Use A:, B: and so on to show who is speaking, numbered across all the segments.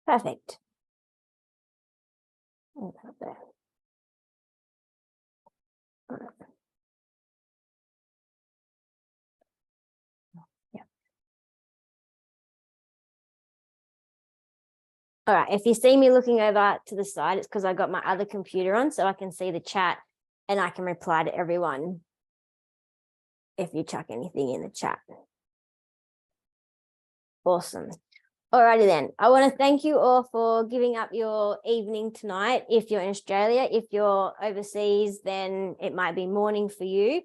A: Perfect. There. Yeah. All right. If you see me looking over to the side, it's because I got my other computer on so I can see the chat and I can reply to everyone if you chuck anything in the chat. Awesome. Alrighty then. I want to thank you all for giving up your evening tonight. If you're in Australia, if you're overseas, then it might be morning for you.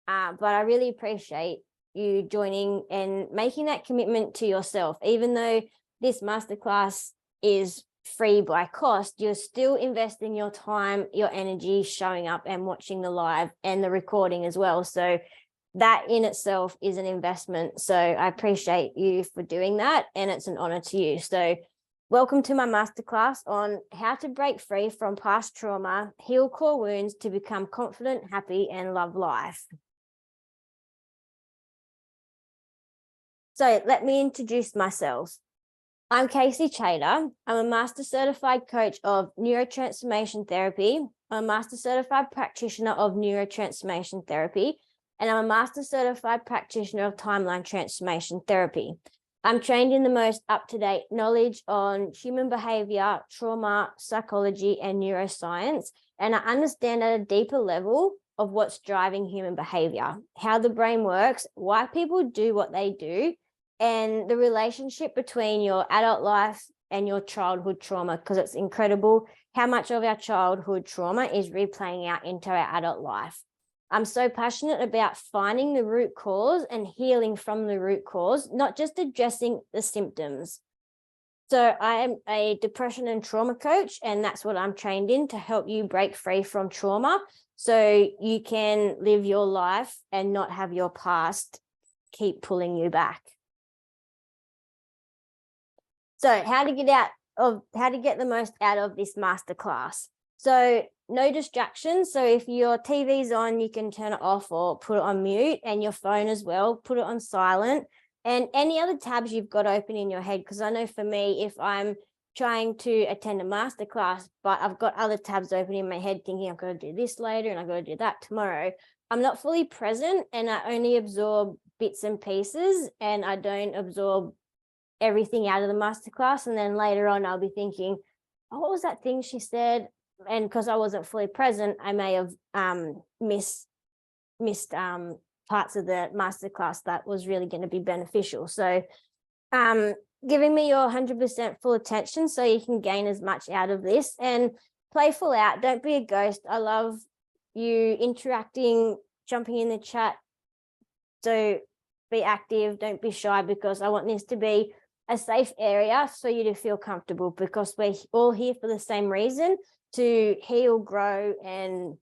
A: But I really appreciate you joining and making that commitment to yourself. Even though this masterclass is free by cost, you're still investing your time, your energy, showing up and watching the live and the recording as well. So that in itself is an investment. So I appreciate you for doing that. And it's an honor to you. So welcome to my masterclass on how to break free from past trauma, heal core wounds to become confident, happy, and love life. So let me introduce myself. I'm Casey Chater. I'm a master certified coach of neurotransformation therapy. I'm a master certified practitioner of neurotransformation therapy. And I'm a master certified practitioner of timeline transformation therapy. I'm trained in the most up-to-date knowledge on human behavior, trauma, psychology, and neuroscience. And I understand at a deeper level of what's driving human behavior, how the brain works, why people do what they do, and the relationship between your adult life and your childhood trauma, because it's incredible how much of our childhood trauma is replaying out into our adult life. I'm so passionate about finding the root cause and healing from the root cause, not just addressing the symptoms. So I am a depression and trauma coach, and that's what I'm trained in, to help you break free from trauma so you can live your life and not have your past keep pulling you back. So how to get the most out of this masterclass. So no distractions. So if your TV's on, you can turn it off or put it on mute, and your phone as well, put it on silent, and any other tabs you've got open in your head. Because I know for me, if I'm trying to attend a masterclass, but I've got other tabs open in my head thinking I've got to do this later and I've got to do that tomorrow, I'm not fully present and I only absorb bits and pieces, and I don't absorb everything out of the masterclass. And then later on, I'll be thinking, oh, what was that thing she said? And because I wasn't fully present, I may have missed parts of the masterclass that was really going to be beneficial. So giving me your 100% full attention so you can gain as much out of this, and play full out. Don't be a ghost. I love you interacting, jumping in the chat. So be active, don't be shy, because I want this to be a safe area for you to feel comfortable, because we're all here for the same reason, to heal, grow, and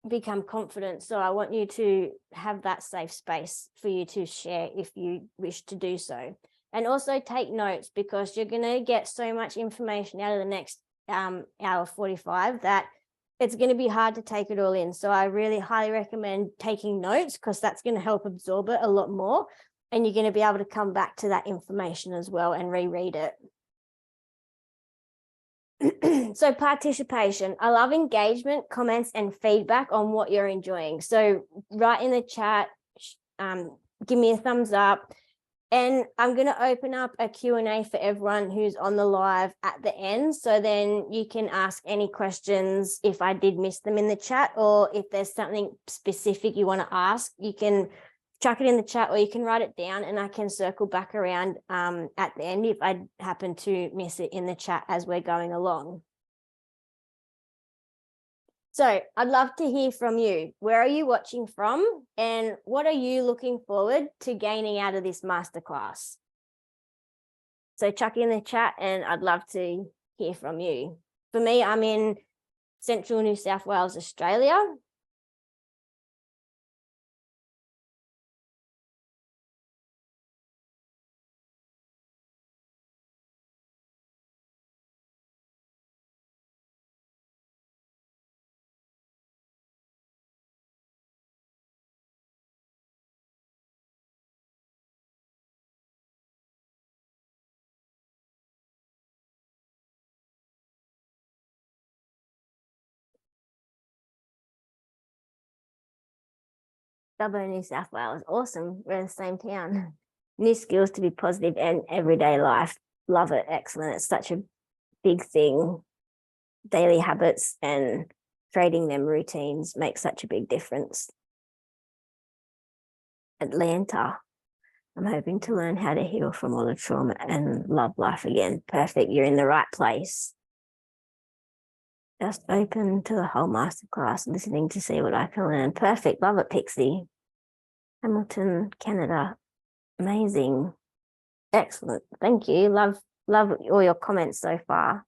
A: become confident. So I want you to have that safe space for you to share if you wish to do so. And also take notes, because you're going to get so much information out of the next hour 45 that it's going to be hard to take it all in. So I really highly recommend taking notes, because that's going to help absorb it a lot more. And you're going to be able to come back to that information as well and reread it. So participation. I love engagement, comments, and feedback on what you're enjoying. So write in the chat, give me a thumbs up. And I'm going to open up a Q&A for everyone who's on the live at the end. So then you can ask any questions if I did miss them in the chat, or if there's something specific you want to ask, you can chuck it in the chat, or you can write it down and I can circle back around at the end if I happen to miss it in the chat as we're going along. So I'd love to hear from you. Where are you watching from, and what are you looking forward to gaining out of this masterclass? So chuck in the chat and I'd love to hear from you. For me, I'm in Central New South Wales, Australia. Dubbo, New South Wales. Awesome. We're in the same town. New skills to be positive and everyday life. Love it. Excellent. It's such a big thing. Daily habits and creating them routines make such a big difference. Atlanta. I'm hoping to learn how to heal from all the trauma and love life again. Perfect. You're in the right place. Just open to the whole masterclass, listening to see what I can learn. Perfect. Love it, Pixie. Hamilton, Canada. Amazing. Excellent. Thank you. Love all your comments so far.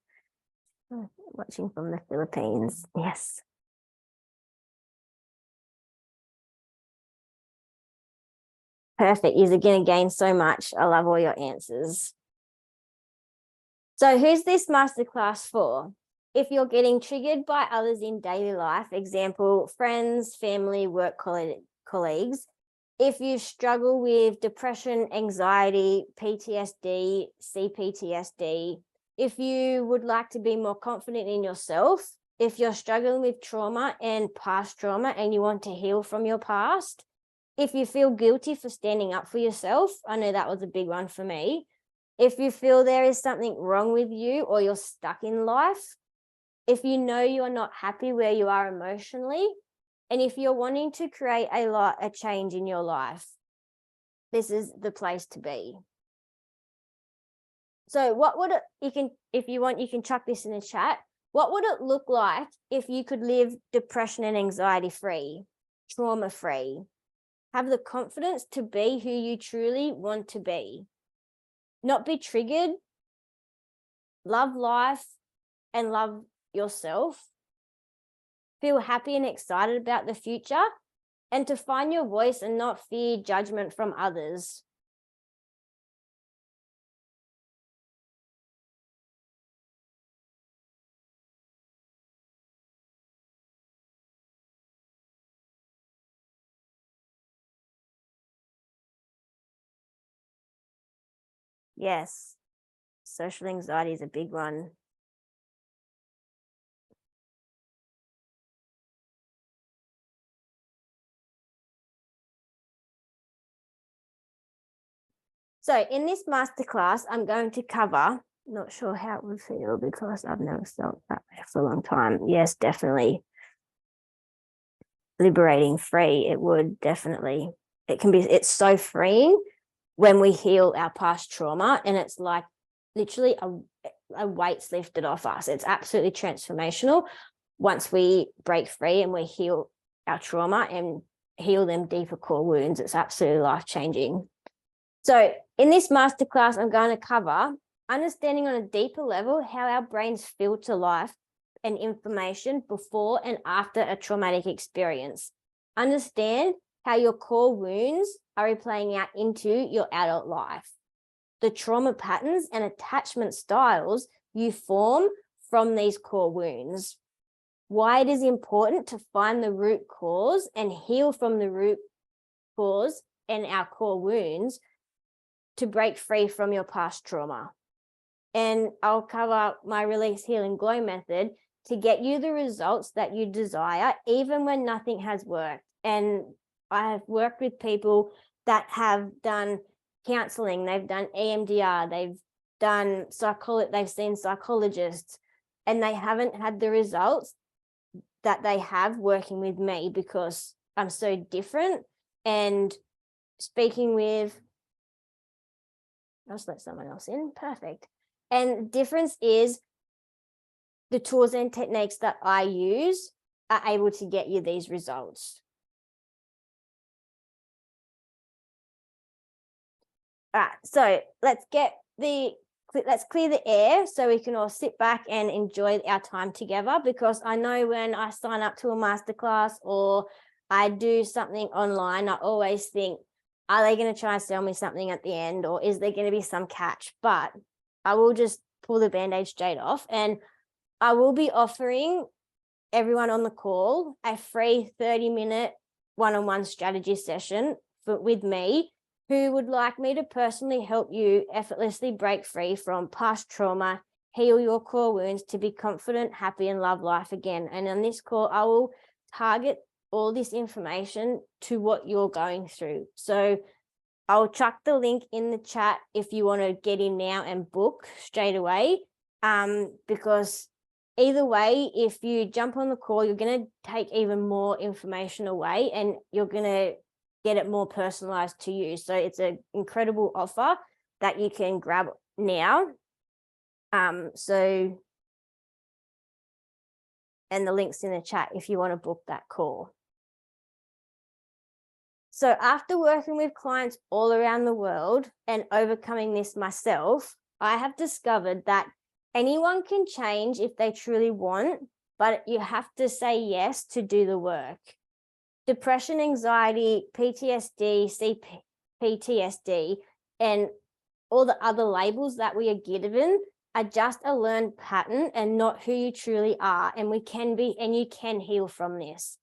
A: Watching from the Philippines. Yes. Perfect. You're going to gain so much. I love all your answers. So who's this masterclass for? If you're getting triggered by others in daily life, example, friends, family, work colleagues, if you struggle with depression, anxiety, PTSD, CPTSD, if you would like to be more confident in yourself, if you're struggling with trauma and past trauma and you want to heal from your past, if you feel guilty for standing up for yourself, I know that was a big one for me. If you feel there is something wrong with you or you're stuck in life, if you know you're not happy where you are emotionally, and if you're wanting to create a change in your life, this is the place to be. So what would if you want, you can chuck this in the chat. What would it look like if you could live depression and anxiety free, trauma free, have the confidence to be who you truly want to be, not be triggered, love life and love yourself, feel happy and excited about the future, and to find your voice and not fear judgment from others? Yes, social anxiety is a big one. So in this masterclass, I'm going to cover, not sure how it would feel because I've never felt that way for a long time. Yes, definitely. Liberating, free, it would definitely. It's so freeing when we heal our past trauma, and it's like literally a weight's lifted off us. It's absolutely transformational once we break free and we heal our trauma and heal them deeper core wounds. It's absolutely life-changing. So in this masterclass, I'm going to cover understanding on a deeper level how our brains filter life and information before and after a traumatic experience. Understand how your core wounds are replaying out into your adult life, the trauma patterns and attachment styles you form from these core wounds, why it is important to find the root cause and heal from the root cause and our core wounds to break free from your past trauma. And I'll cover my Release, Heal and Glow method to get you the results that you desire, even when nothing has worked. And I have worked with people that have done counseling, they've done EMDR, they've done they've seen psychologists, and they haven't had the results that they have working with me because I'm so different. And speaking with, I'll just let someone else in. Perfect. And the difference is the tools and techniques that I use are able to get you these results. All right, so let's clear the air so we can all sit back and enjoy our time together, because I know when I sign up to a masterclass or I do something online, I always think, are they going to try and sell me something at the end, or is there going to be some catch? But I will just pull the Band-Aid straight off, and I will be offering everyone on the call a free 30-minute one-on-one strategy session with me, who would like me to personally help you effortlessly break free from past trauma, heal your core wounds to be confident, happy, and love life again. And on this call, I will target all this information to what you're going through. So I'll chuck the link in the chat if you want to get in now and book straight away. Because either way, if you jump on the call, you're going to take even more information away and you're going to get it more personalized to you. So it's an incredible offer that you can grab now. And the link's in the chat if you want to book that call. So after working with clients all around the world and overcoming this myself, I have discovered that anyone can change if they truly want, but you have to say yes to do the work. Depression, anxiety, PTSD, CPTSD, and all the other labels that we are given are just a learned pattern and not who you truly are. And you can heal from this.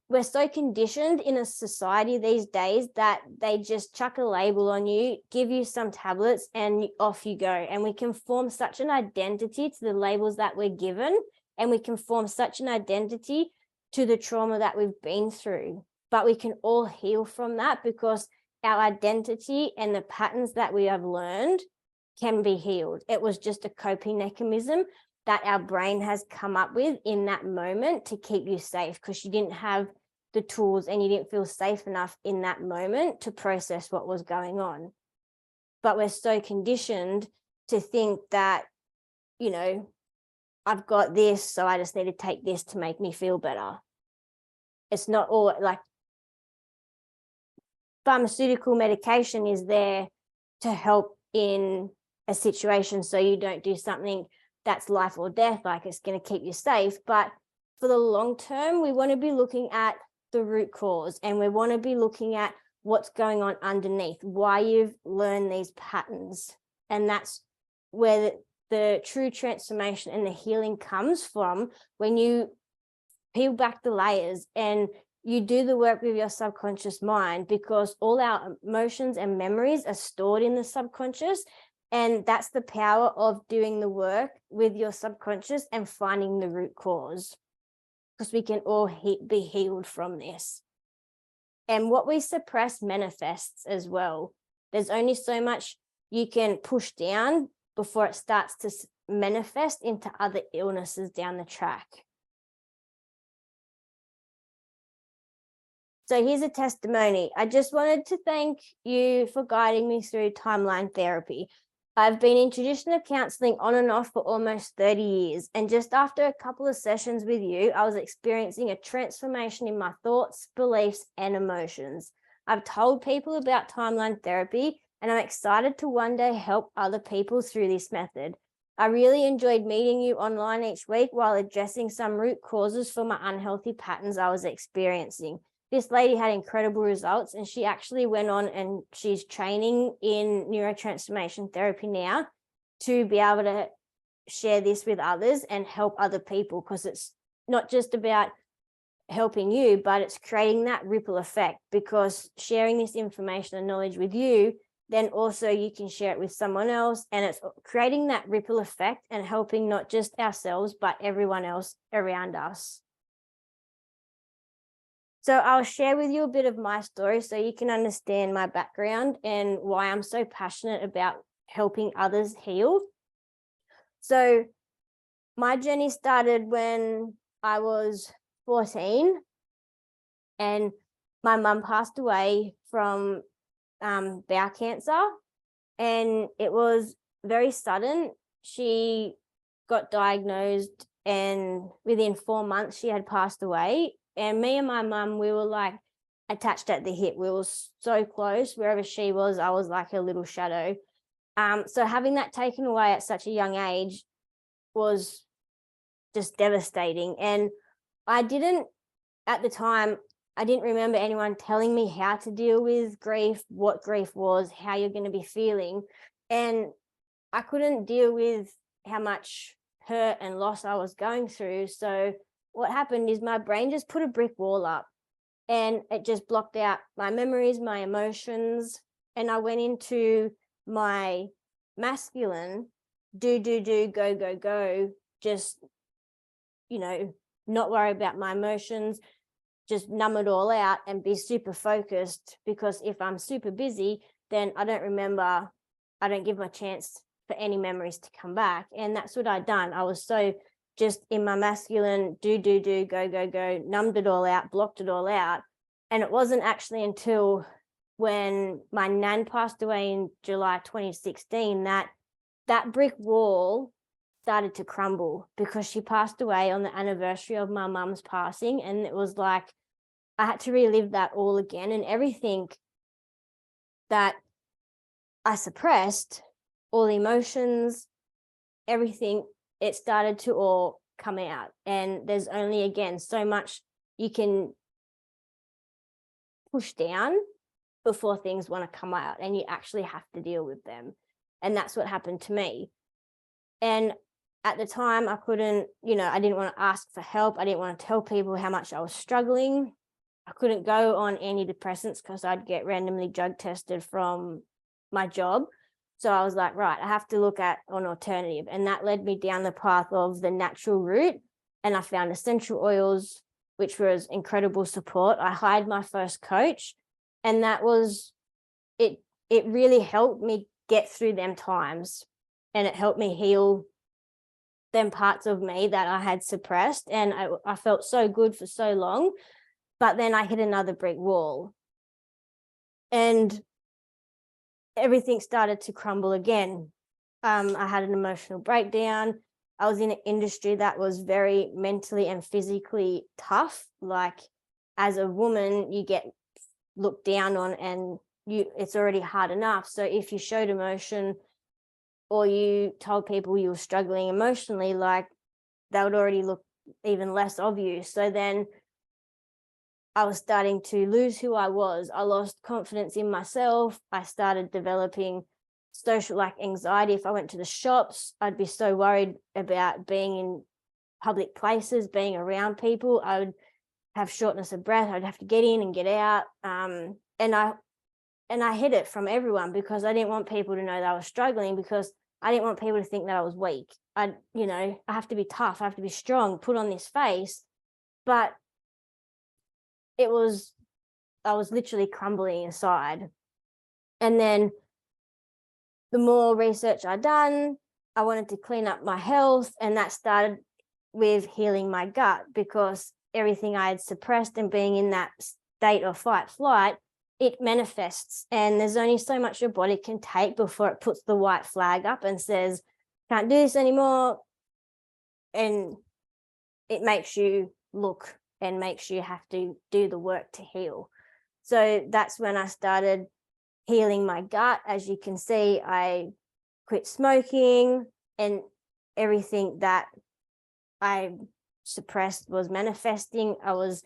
A: We're so conditioned in a society these days that they just chuck a label on you, give you some tablets, and off you go. And we can form such an identity to the labels that we're given, and we can form such an identity to the trauma that we've been through. But we can all heal from that because our identity and the patterns that we have learned can be healed. It was just a coping mechanism that our brain has come up with in that moment to keep you safe because you didn't have the tools and you didn't feel safe enough in that moment to process what was going on. But we're so conditioned to think that, I've got this, so I just need to take this to make me feel better. It's not all like pharmaceutical medication is there to help in a situation so you don't do something that's life or death, like it's going to keep you safe. But for the long term, we want to be looking at the root cause and we want to be looking at what's going on underneath, why you've learned these patterns. And that's where the true transformation and the healing comes from, when you peel back the layers and you do the work with your subconscious mind, because all our emotions and memories are stored in the subconscious. And that's the power of doing the work with your subconscious and finding the root cause, because we can all be healed from this. And what we suppress manifests as well. There's only so much you can push down before it starts to manifest into other illnesses down the track. So here's a testimony. I just wanted to thank you for guiding me through timeline therapy. I've been in traditional counseling on and off for almost 30 years. And just after a couple of sessions with you, I was experiencing a transformation in my thoughts, beliefs, and emotions. I've told people about timeline therapy, and I'm excited to one day help other people through this method. I really enjoyed meeting you online each week while addressing some root causes for my unhealthy patterns I was experiencing. This lady had incredible results, and she actually went on and she's training in neurotransformation therapy now to be able to share this with others and help other people, because it's not just about helping you, but it's creating that ripple effect, because sharing this information and knowledge with you, then also you can share it with someone else, and it's creating that ripple effect and helping not just ourselves, but everyone else around us. So I'll share with you a bit of my story so you can understand my background and why I'm so passionate about helping others heal. So my journey started when I was 14 and my mum passed away from bowel cancer, and it was very sudden. She got diagnosed and within 4 months she had passed away. And me and my mum, we were like attached at the hip. We were so close. Wherever she was, I was like a little shadow. So having that taken away at such a young age was just devastating. And at the time, I didn't remember anyone telling me how to deal with grief, what grief was, how you're going to be feeling. And I couldn't deal with how much hurt and loss I was going through. So what happened is my brain just put a brick wall up, and it just blocked out my memories, my emotions. And I went into my masculine, do, go, just, not worry about my emotions, just numb it all out and be super focused, because if I'm super busy, then I don't give my chance for any memories to come back. And that's what I'd done. I was so just in my masculine, do, go, numbed it all out, blocked it all out. And it wasn't actually until when my nan passed away in July 2016 that brick wall started to crumble, because she passed away on the anniversary of my mum's passing. And it was like I had to relive that all again, and everything that I suppressed, all the emotions, everything, it started to all come out. And there's only, again, so much you can push down before things want to come out, and you actually have to deal with them. And that's what happened to me. And at the time, I couldn't, I didn't want to ask for help. I didn't want to tell people how much I was struggling. I couldn't go on antidepressants because I'd get randomly drug tested from my job. So I was like, right, I have to look at an alternative. And that led me down the path of the natural route. And I found essential oils, which was incredible support. I hired my first coach, and that was it. It really helped me get through them times, and it helped me heal them parts of me that I had suppressed. And I felt so good for so long, but then I hit another brick wall, and everything started to crumble again. I had an emotional breakdown. I was in an industry that was very mentally and physically tough. Like, as a woman, you get looked down on, and it's already hard enough. So if you showed emotion, or you told people you were struggling emotionally, like, they would already look even less of you. So then I was starting to lose who I was. I lost confidence in myself. I started developing social, like, anxiety. If I went to the shops, I'd be so worried about being in public places, being around people. I would have shortness of breath. I'd have to get in and get out. And I hid it from everyone, because I didn't want people to know that I was struggling, because I didn't want people to think that I was weak. I have to be tough. I have to be strong, put on this face. But I was literally crumbling inside. And then the more research I'd done, I wanted to clean up my health. And that started with healing my gut, because everything I had suppressed and being in that state of fight flight, it manifests, and there's only so much your body can take before it puts the white flag up and says, can't do this anymore. And it makes you look and makes you have to do the work to heal. So that's when I started healing my gut. As you can see, I quit smoking, and everything that I suppressed was manifesting. I was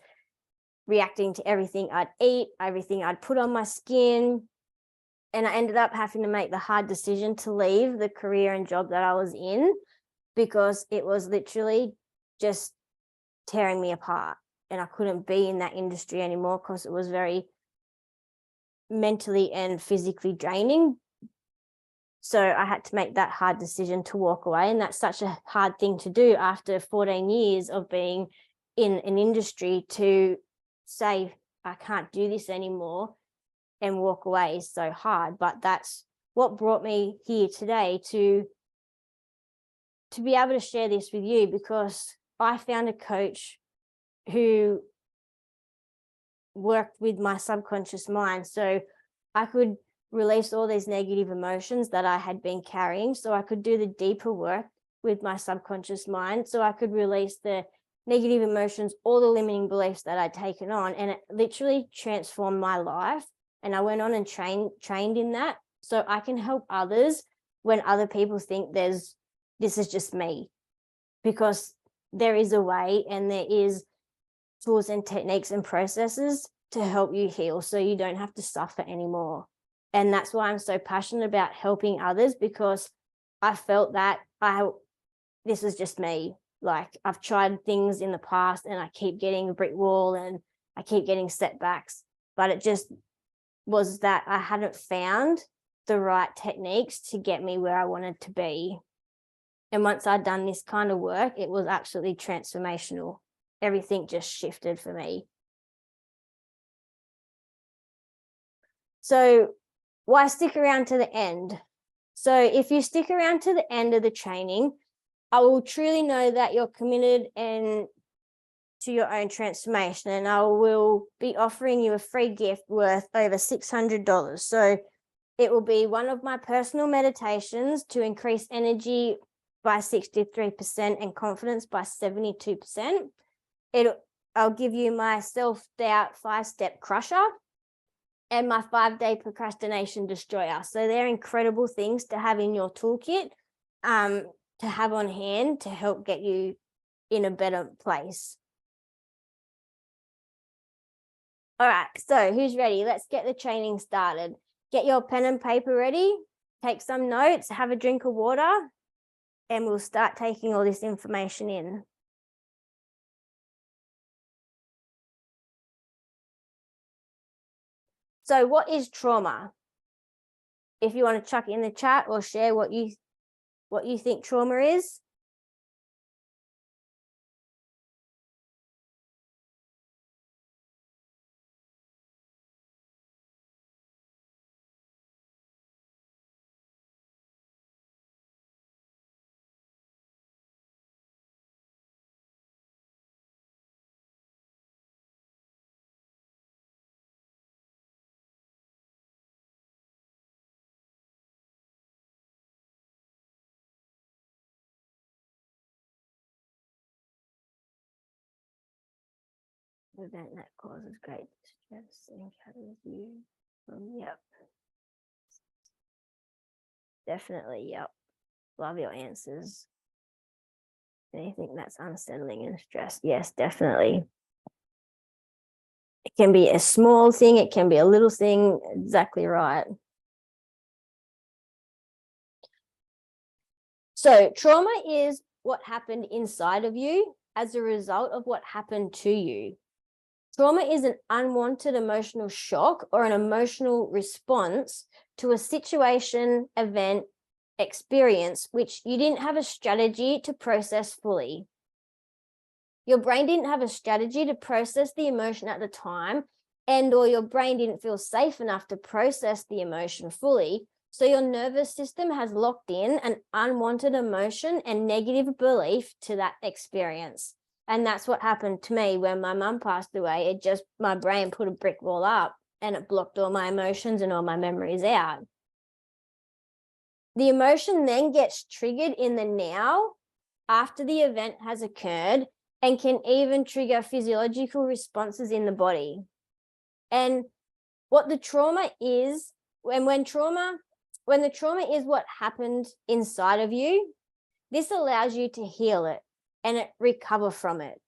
A: reacting to everything I'd eat, everything I'd put on my skin. And I ended up having to make the hard decision to leave the career and job that I was in, because it was literally just tearing me apart. And I couldn't be in that industry anymore, because it was very mentally and physically draining. So I had to make that hard decision to walk away. And that's such a hard thing to do after 14 years of being in an industry, to say, I can't do this anymore, and walk away is so hard. But that's what brought me here today, to be able to share this with you, because I found a coach who worked with my subconscious mind, so I could release all these negative emotions that I had been carrying, so I could do the deeper work with my subconscious mind, so I could release the negative emotions, all the limiting beliefs that I'd taken on. And it literally transformed my life. And I went on and trained in that, so I can help others when other people think this is just me, because there is a way, and there is tools and techniques and processes to help you heal, so you don't have to suffer anymore. And that's why I'm so passionate about helping others, because I felt that this is just me. Like, I've tried things in the past, and I keep getting a brick wall, and I keep getting setbacks, but it just was that I hadn't found the right techniques to get me where I wanted to be. And once I'd done this kind of work, it was absolutely transformational. everything just shifted for me. So why stick around to the end? So if you stick around to the end of the training, I will truly know that you're committed and to your own transformation, and I will be offering you a free gift worth over $600. So it will be one of my personal meditations to increase energy by 63% and confidence by 72%. I'll give you my self-doubt 5-step crusher and my 5-day procrastination destroyer. So they're incredible things to have in your toolkit, to have on hand to help get you in a better place. All right, so who's ready? Let's get the training started. Get your pen and paper ready, take some notes, have a drink of water, and we'll start taking all this information in. So what is trauma? If you want to chuck it in the chat or share what you think trauma is. Event that causes great distress and carries you from, yep. Definitely, yep. Love your answers. Anything that's unsettling and stress, yes, definitely. It can be a small thing, it can be a little thing, exactly right. So trauma is what happened inside of you as a result of what happened to you. Trauma is an unwanted emotional shock or an emotional response to a situation, event, experience, which you didn't have a strategy to process fully. Your brain didn't have a strategy to process the emotion at the time, or your brain didn't feel safe enough to process the emotion fully. So your nervous system has locked in an unwanted emotion and negative belief to that experience. And that's what happened to me when my mum passed away. My brain put a brick wall up and it blocked all my emotions and all my memories out. The emotion then gets triggered in the now after the event has occurred and can even trigger physiological responses in the body. And what the trauma is, when the trauma is what happened inside of you, this allows you to heal it and recover from it.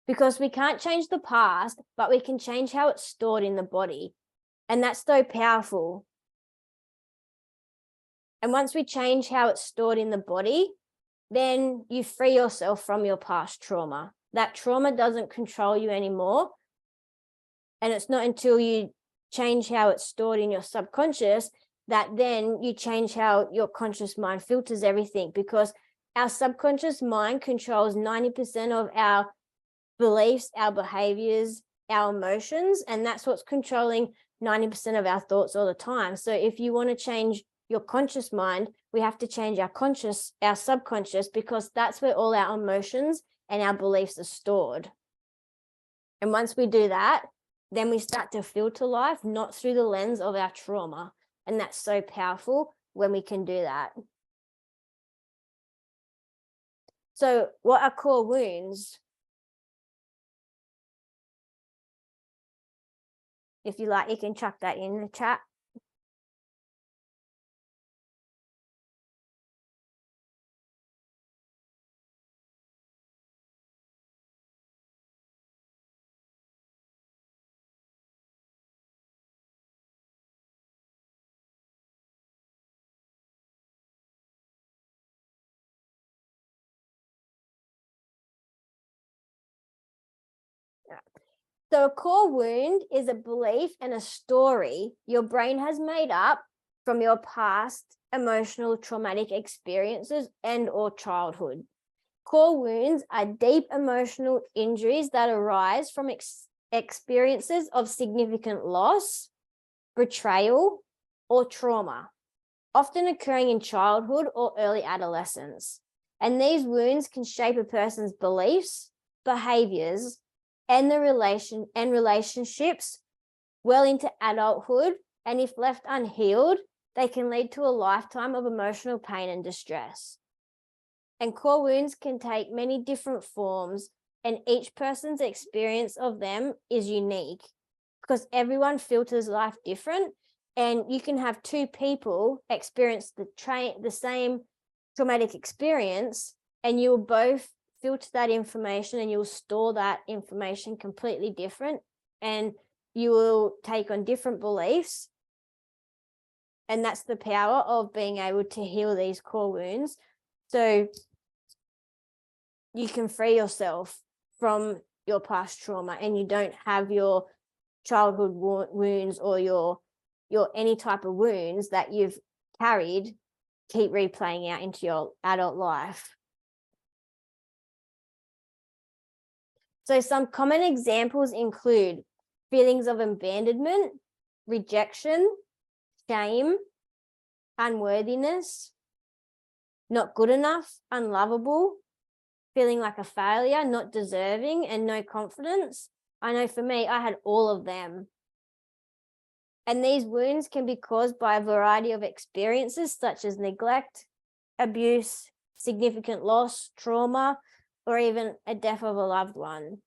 A: Because we can't change the past, but we can change how it's stored in the body. And that's so powerful. And once we change how it's stored in the body, then you free yourself from your past trauma. That trauma doesn't control you anymore. And it's not until you change how it's stored in your subconscious that then you change how your conscious mind filters everything, because our subconscious mind controls 90% of our beliefs, our behaviors, our emotions, and that's what's controlling 90% of our thoughts all the time. So if you want to change your conscious mind, we have to change our subconscious, because that's where all our emotions and our beliefs are stored. And once we do that, then we start to filter life, not through the lens of our trauma. And that's so powerful when we can do that. So what are core wounds? If you like, you can chuck that in the chat. So a core wound is a belief and a story your brain has made up from your past emotional traumatic experiences and or childhood. Core wounds are deep emotional injuries that arise from experiences of significant loss, betrayal, or trauma, often occurring in childhood or early adolescence. And these wounds can shape a person's beliefs, behaviors, and relationships well into adulthood. And if left unhealed, they can lead to a lifetime of emotional pain and distress. And core wounds can take many different forms, and each person's experience of them is unique because everyone filters life different. And you can have two people experience the same traumatic experience, and you will both filter that information and you'll store that information completely different, and you will take on different beliefs. And that's the power of being able to heal these core wounds. So you can free yourself from your past trauma, and you don't have your childhood wounds or your any type of wounds that you've carried keep replaying out into your adult life. So some common examples include feelings of abandonment, rejection, shame, unworthiness, not good enough, unlovable, feeling like a failure, not deserving, and no confidence. I know for me, I had all of them. And these wounds can be caused by a variety of experiences such as neglect, abuse, significant loss, trauma, or even a death of a loved one.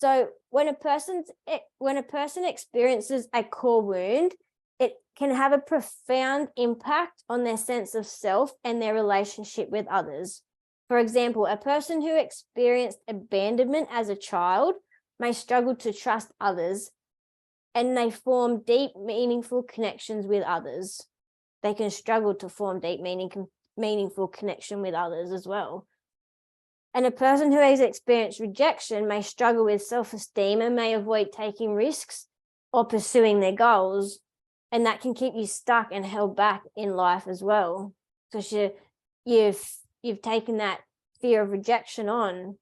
A: So when a person experiences a core wound, it can have a profound impact on their sense of self and their relationship with others. For example, a person who experienced abandonment as a child may struggle to trust others, and they form deep, meaningful connections with others. They can struggle to form deep, meaningful connection with others as well. And a person who has experienced rejection may struggle with self-esteem and may avoid taking risks or pursuing their goals. And that can keep you stuck and held back in life as well, because you've taken that fear of rejection on.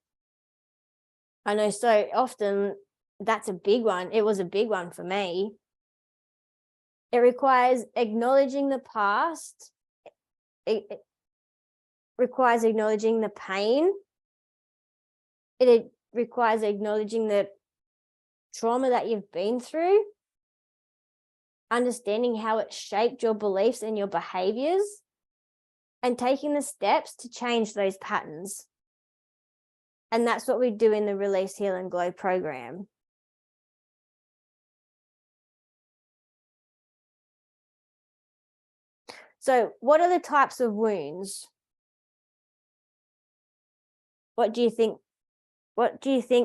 A: I know so often that's a big one. It was a big one for me. It requires acknowledging the past. It requires acknowledging the pain. It requires acknowledging the trauma that you've been through, understanding how it shaped your beliefs and your behaviors, and taking the steps to change those patterns. And that's what we do in the Release, Heal and Glow program. So what are the types of wounds? What do you think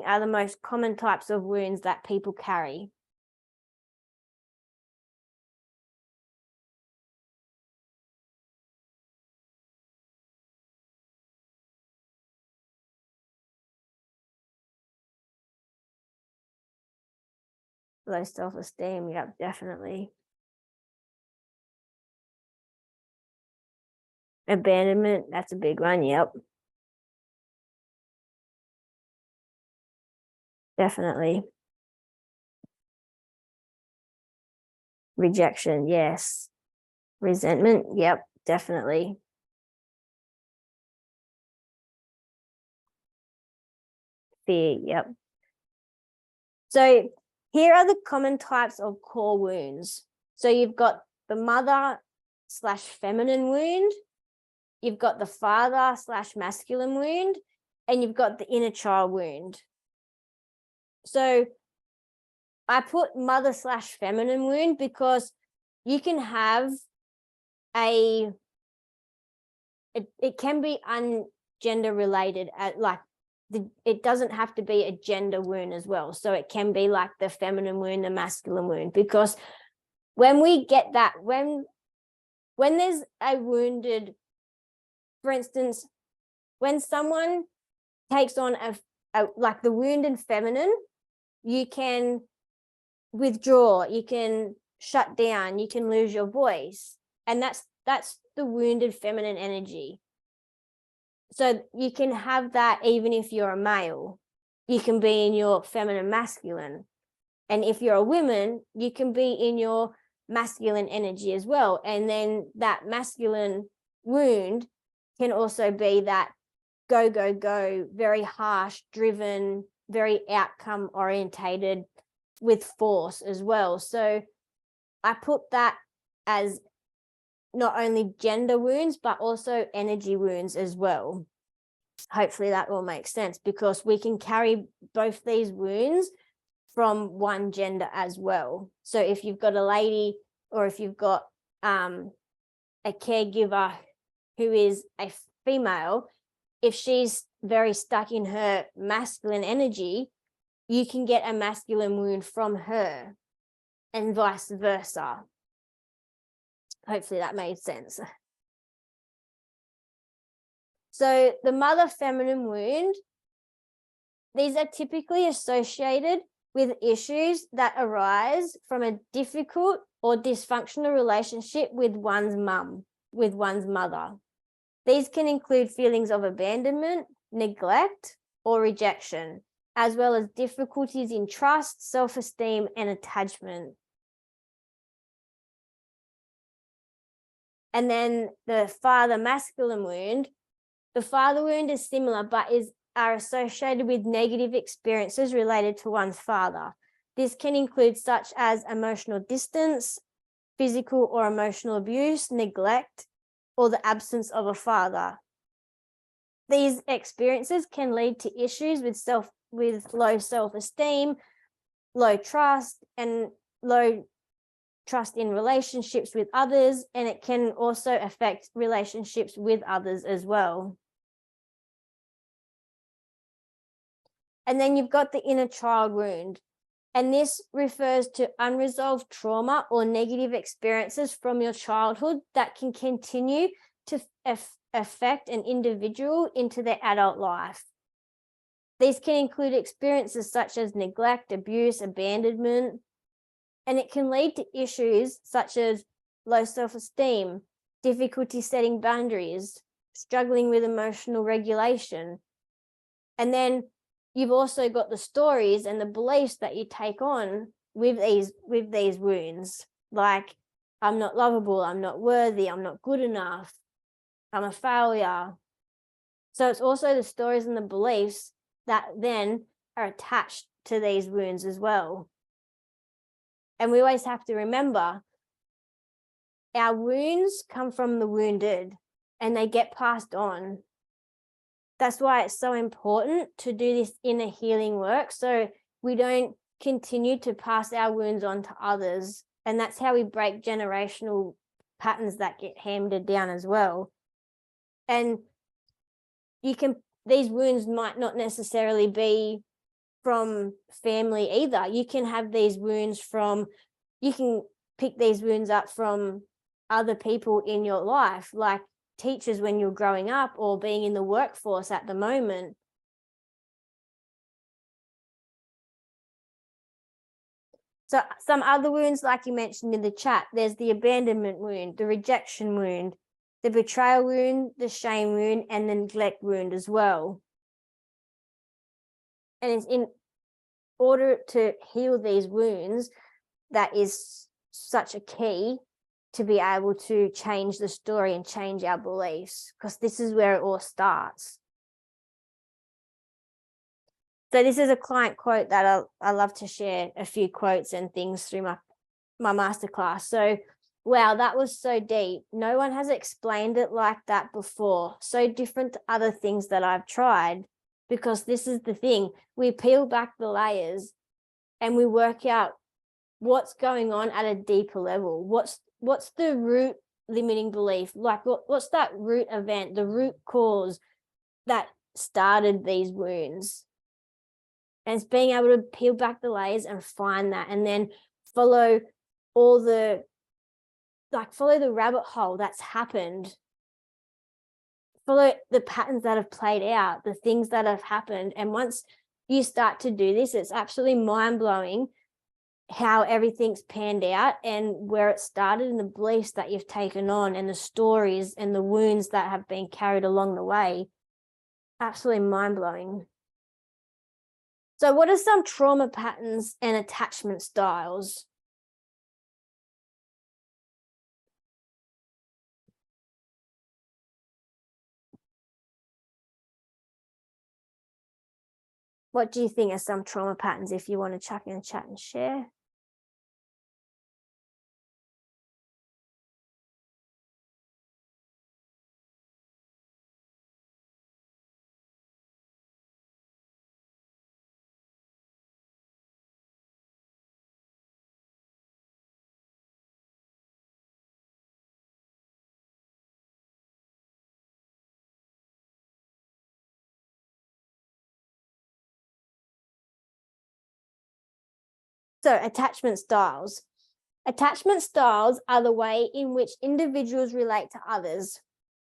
A: are the most common types of wounds that people carry? Low self-esteem, yep, definitely. Abandonment, that's a big one, yep. Definitely. Rejection, yes. Resentment, yep, definitely. Fear, yep. So here are the common types of core wounds. So you've got the mother/feminine wound, you've got the father/masculine wound, and you've got the inner child wound. So I put mother/feminine wound because you can have it can be ungender related, it doesn't have to be a gender wound as well. So it can be like the feminine wound, the masculine wound, because when we get that, when there's a wounded, for instance, when someone takes on like the wounded feminine, you can withdraw, you can shut down, you can lose your voice. And that's the wounded feminine energy. So you can have that even if you're a male. You can be in your feminine masculine. And if you're a woman, you can be in your masculine energy as well. And then that masculine wound can also be that go, go, go, very harsh, driven, very outcome orientated with force as well. So I put that as not only gender wounds, but also energy wounds as well. Hopefully that all makes sense, because we can carry both these wounds from one gender as well. So if you've got a lady, or if you've got a caregiver who is a female, if she's very stuck in her masculine energy, you can get a masculine wound from her, and vice versa. Hopefully that made sense. So the mother feminine wound, these are typically associated with issues that arise from a difficult or dysfunctional relationship with one's mum, with one's mother. These can include feelings of abandonment, neglect, or rejection, as well as difficulties in trust, self-esteem, and attachment. And then the father masculine wound, the father wound is similar, but are associated with negative experiences related to one's father. This can include such as emotional distance, physical or emotional abuse, neglect, or the absence of a father. These experiences can lead to issues with low self-esteem, low trust, and low trust in relationships with others, and it can also affect relationships with others as well. And then you've got the inner child wound, and this refers to unresolved trauma or negative experiences from your childhood that can continue to affect an individual into their adult life. These can include experiences such as neglect, abuse, abandonment, and it can lead to issues such as low self-esteem, difficulty setting boundaries, struggling with emotional regulation. And then you've also got the stories and the beliefs that you take on with these wounds, like I'm not lovable, I'm not worthy, I'm not good enough, I'm a failure. So it's also the stories and the beliefs that then are attached to these wounds as well. And we always have to remember, our wounds come from the wounded and they get passed on. That's why it's so important to do this inner healing work, so we don't continue to pass our wounds on to others. And that's how we break generational patterns that get handed down as well. And these wounds might not necessarily be from family either. You can have these wounds you can pick these wounds up from other people in your life, like teachers when you're growing up, or being in the workforce at the moment. So some other wounds, like you mentioned in the chat, there's the abandonment wound, the rejection wound, the betrayal wound, the shame wound, and the neglect wound as well. And it's in order to heal these wounds, that is such a key to be able to change the story and change our beliefs, because this is where it all starts. So this is a client quote that I love to share a few quotes and things through my masterclass. So, wow, that was so deep. No one has explained it like that before. So different to other things that I've tried, because this is the thing. We peel back the layers and we work out what's going on at a deeper level. What's the root limiting belief? Like what's that root event, the root cause that started these wounds? And it's being able to peel back the layers and find that, and then follow the rabbit hole that's happened. Follow the patterns that have played out, the things that have happened. And once you start to do this, it's absolutely mind-blowing how everything's panned out and where it started and the beliefs that you've taken on and the stories and the wounds that have been carried along the way. Absolutely mind-blowing. So what are some trauma patterns and attachment styles? What do you think are some trauma patterns, if you want to chuck in the chat and share? So attachment styles. Attachment styles are the way in which individuals relate to others,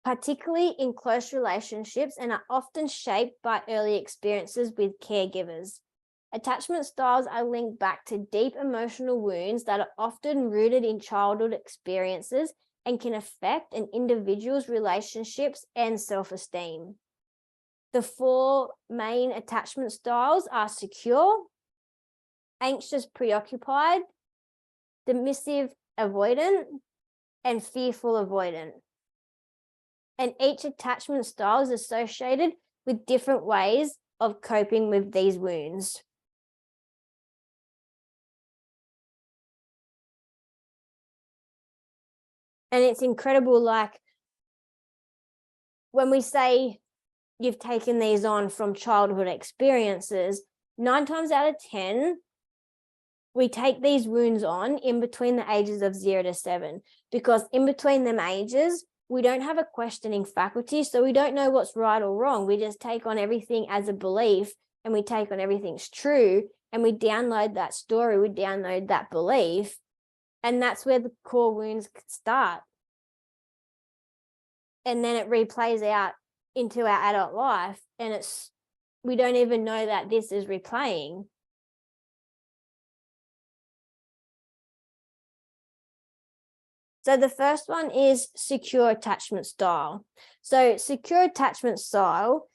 A: particularly in close relationships, and are often shaped by early experiences with caregivers. Attachment styles are linked back to deep emotional wounds that are often rooted in childhood experiences and can affect an individual's relationships and self-esteem. The 4 main attachment styles are secure, anxious preoccupied, dismissive avoidant, and fearful avoidant. And each attachment style is associated with different ways of coping with these wounds. And it's incredible, like when we say you've taken these on from childhood experiences, 9 times out of 10, we take these wounds on in between the ages of 0 to 7, because in between them ages, we don't have a questioning faculty. So we don't know what's right or wrong. We just take on everything as a belief, and we take on everything's true, and we download that story, we download that belief. And that's where the core wounds start. And then it replays out into our adult life, and we don't even know that this is replaying. So the first one is secure attachment style. So secure attachment style,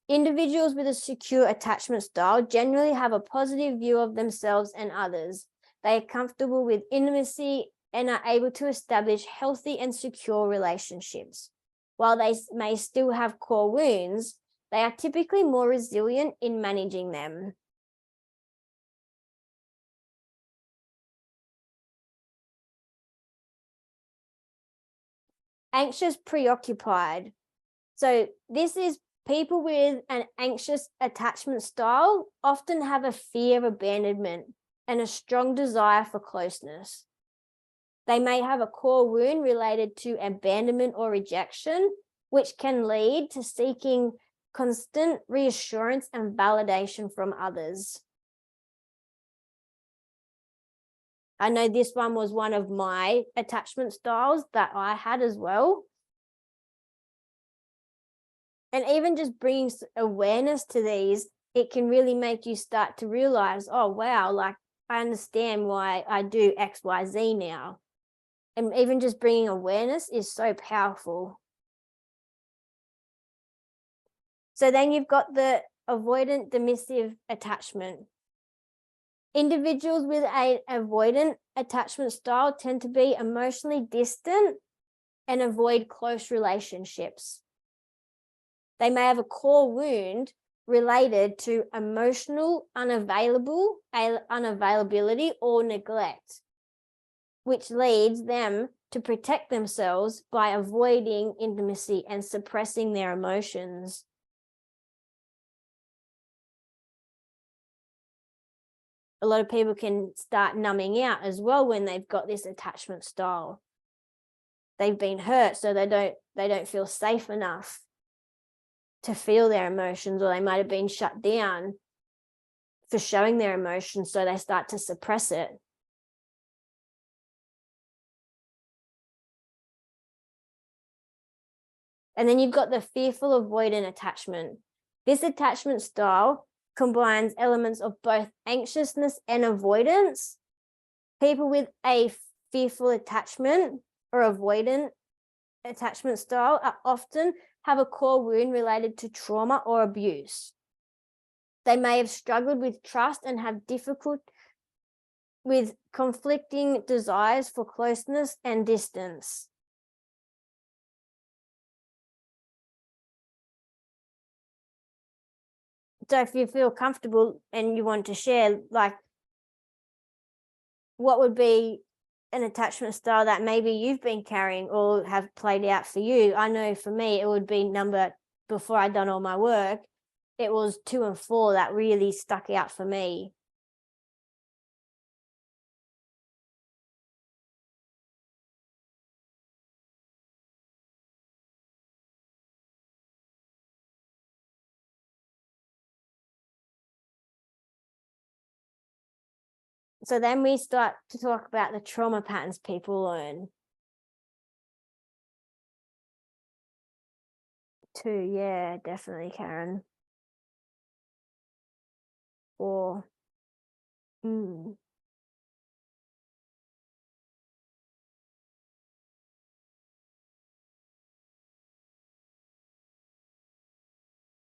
A: individuals with a secure attachment style generally have a positive view of themselves and others. They are comfortable with intimacy and are able to establish healthy and secure relationships. While they may still have core wounds, they are typically more resilient in managing them. Anxious preoccupied. So this is people with an anxious attachment style often have a fear of abandonment and a strong desire for closeness. They may have a core wound related to abandonment or rejection, which can lead to seeking constant reassurance and validation from others. I know this one was one of my attachment styles that I had as well. And even just bringing awareness to these, it can really make you start to realize, oh, wow, like I understand why I do X, Y, Z now. And even just bringing awareness is so powerful. So then you've got the avoidant dismissive attachment. Individuals with an avoidant attachment style tend to be emotionally distant and avoid close relationships. They may have a core wound related to emotional unavailability or neglect, which leads them to protect themselves by avoiding intimacy and suppressing their emotions. A lot of people can start numbing out as well when they've got this attachment style. They've been hurt, so they don't feel safe enough to feel their emotions, or they might have been shut down for showing their emotions, so they start to suppress it. And then you've got the fearful avoidant attachment. This attachment style combines elements of both anxiousness and avoidance, People with a fearful attachment or avoidant attachment style are often have a core wound related to trauma or abuse. They may have struggled with trust and have difficult with conflicting desires for closeness and distance. So if you feel comfortable and you want to share, like, what would be an attachment style that maybe you've been carrying or have played out for you? I know for me, it would be before I'd done all my work, it was 2 and 4 that really stuck out for me. So then we start to talk about the trauma patterns people learn. 2, yeah, definitely, Karen. 4. 2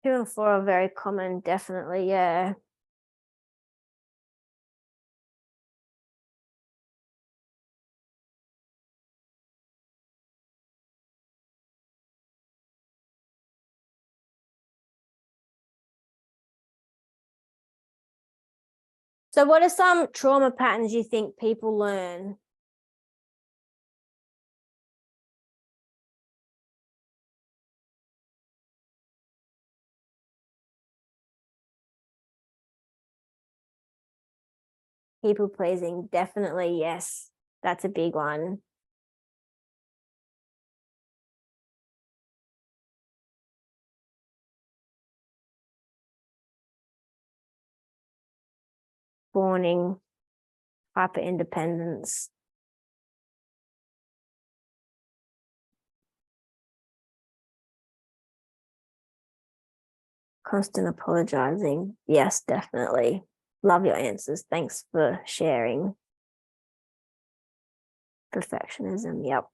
A: and 4 are very common, definitely, yeah. So what are some trauma patterns you think people learn? People pleasing, definitely, yes. That's a big one. Fawning, hyper independence. Constant apologizing. Yes, definitely. Love your answers. Thanks for sharing. Perfectionism. Yep.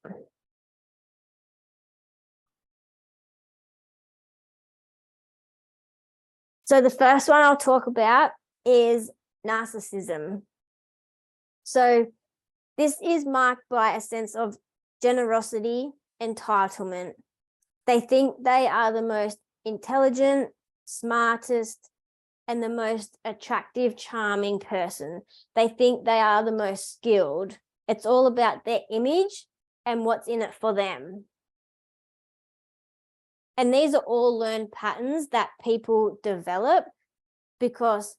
A: So the first one I'll talk about is narcissism. So this is marked by a sense of generosity, entitlement. They think they are the most intelligent, smartest, and the most attractive, charming person. They think they are the most skilled. It's all about their image and what's in it for them. And these are all learned patterns that people develop because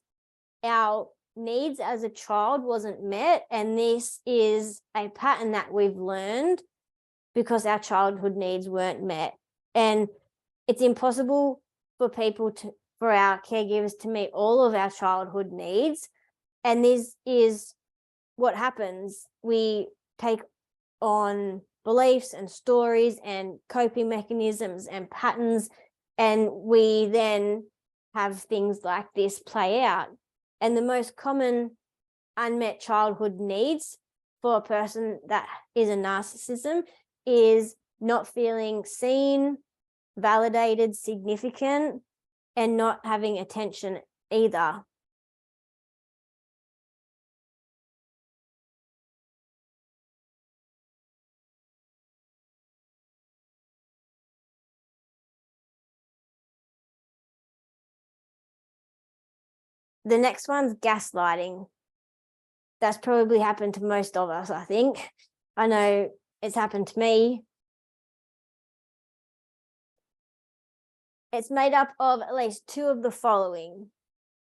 A: our needs as a child wasn't met. And this is a pattern that we've learned because our childhood needs weren't met. And it's impossible for for our caregivers to meet all of our childhood needs. And this is what happens. We take on beliefs and stories and coping mechanisms and patterns, and we then have things like this play out. And the most common unmet childhood needs for a person that is a narcissism is not feeling seen, validated, significant, and not having attention either. The next one's gaslighting. That's probably happened to most of us, I think. I know it's happened to me. It's made up of at least 2 of the following.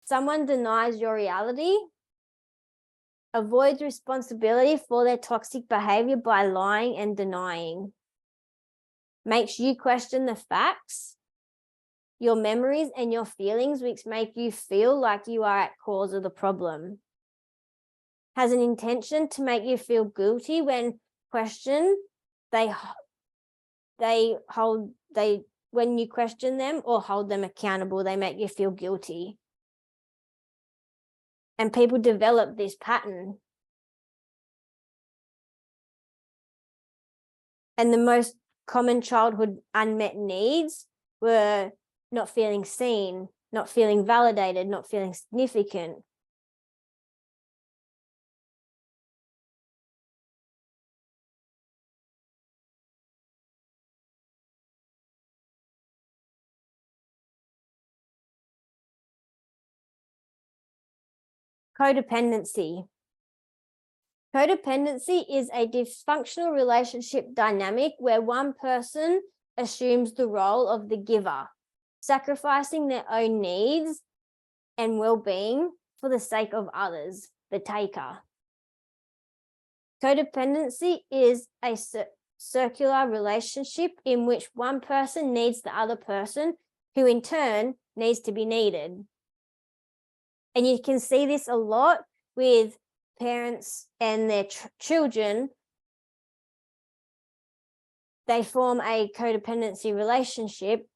A: Someone denies your reality, avoids responsibility for their toxic behavior by lying and denying, makes you question the facts, your memories and your feelings, which make you feel like you are at cause of the problem, has an intention to make you feel guilty when questioned. When you question them or hold them accountable, they make you feel guilty. And people develop this pattern. And the most common childhood unmet needs were not feeling seen, not feeling validated, not feeling significant. Codependency. Codependency is a dysfunctional relationship dynamic where one person assumes the role of the giver, sacrificing their own needs and well-being for the sake of others, the taker. Codependency is a circular relationship in which one person needs the other person, who in turn needs to be needed. And you can see this a lot with parents and their children. They form a codependency relationship,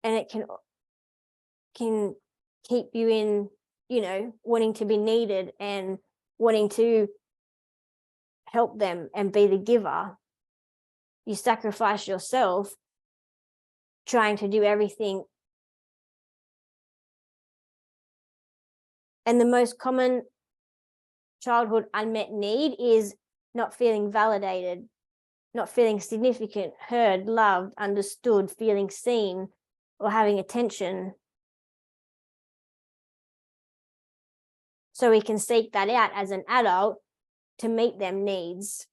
A: and it can keep you in, wanting to be needed and wanting to help them and be the giver. You sacrifice yourself trying to do everything. And the most common childhood unmet need is not feeling validated, not feeling significant, heard, loved, understood, feeling seen, or having attention. So we can seek that out as an adult to meet them needs,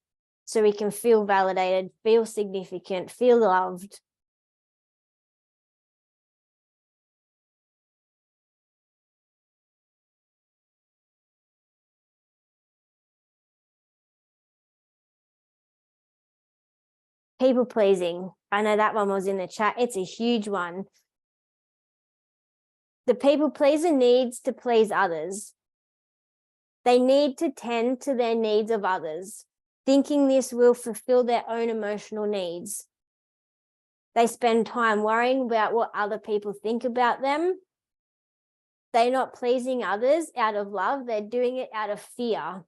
A: so we can feel validated, feel significant, feel loved. People pleasing. I know that one was in the chat. It's a huge one. The people pleaser needs to please others. They need to tend to their needs of others, thinking this will fulfill their own emotional needs. They spend time worrying about what other people think about them. They're not pleasing others out of love. They're doing it out of fear.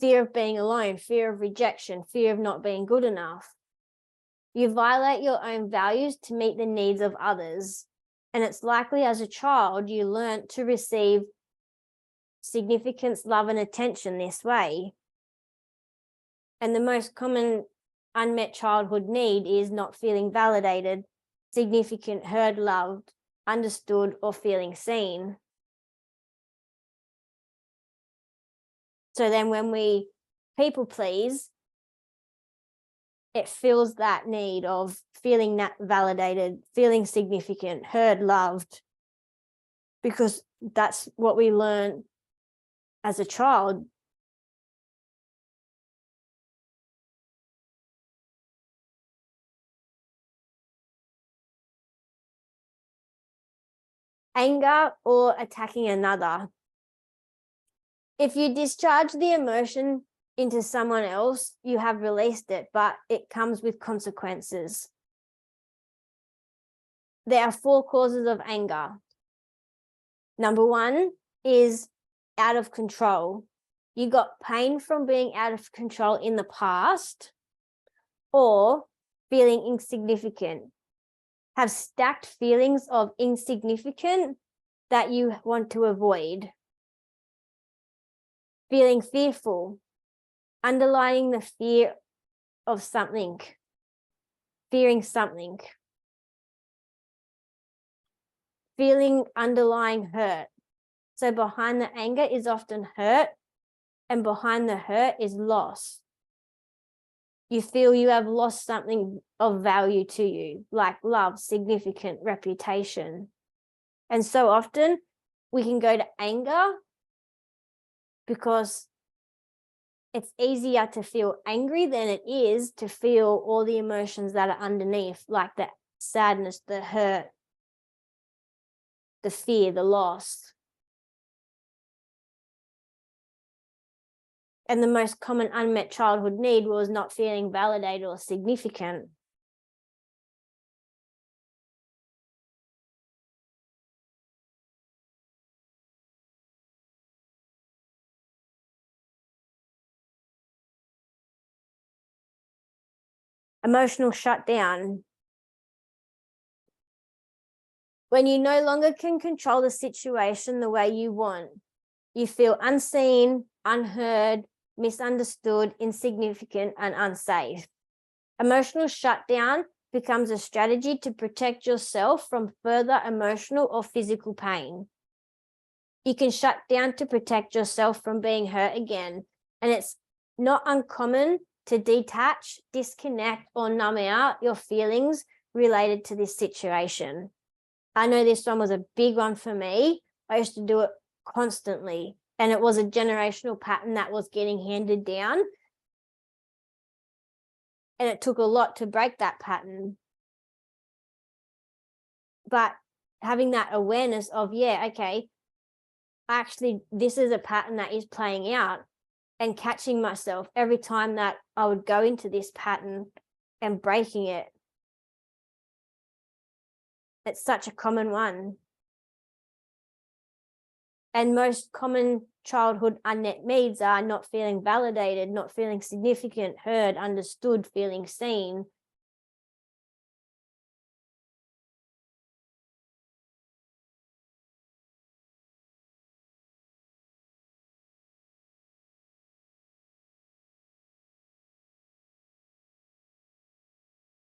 A: Fear of being alone, fear of rejection, fear of not being good enough. You violate your own values to meet the needs of others. And it's likely as a child you learned to receive significance, love, and attention this way. And the most common unmet childhood need is not feeling validated, significant, heard, loved, understood, or feeling seen. So then when we people please, it fills that need of feeling validated, feeling significant, heard, loved, because that's what we learn as a child. Anger or attacking another. If you discharge the emotion into someone else, you have released it, but it comes with consequences. There are 4 causes of anger. Number 1 is out of control. You got pain from being out of control in the past, or feeling insignificant. Have stacked feelings of insignificant that you want to avoid. Feeling fearful, underlining the fear of something, fearing something. Feeling underlying hurt. So behind the anger is often hurt, and behind the hurt is loss. You feel you have lost something of value to you, like love, significant, reputation. And so often we can go to anger because it's easier to feel angry than it is to feel all the emotions that are underneath, like the sadness, the hurt, the fear, the loss. And the most common unmet childhood need was not feeling validated or significant. Emotional shutdown. When you no longer can control the situation the way you want, you feel unseen, unheard, misunderstood, insignificant, and unsafe. Emotional shutdown becomes a strategy to protect yourself from further emotional or physical pain. You can shut down to protect yourself from being hurt again, and it's not uncommon to detach, disconnect, or numb out your feelings related to this situation. I know this one was a big one for me. I used to do it constantly, and it was a generational pattern that was getting handed down. And it took a lot to break that pattern. But having that awareness of, yeah, okay, actually, this is a pattern that is playing out, and catching myself every time that I would go into this pattern and breaking it. It's such a common one. And most common childhood unmet needs are not feeling validated, not feeling significant, heard, understood, feeling seen.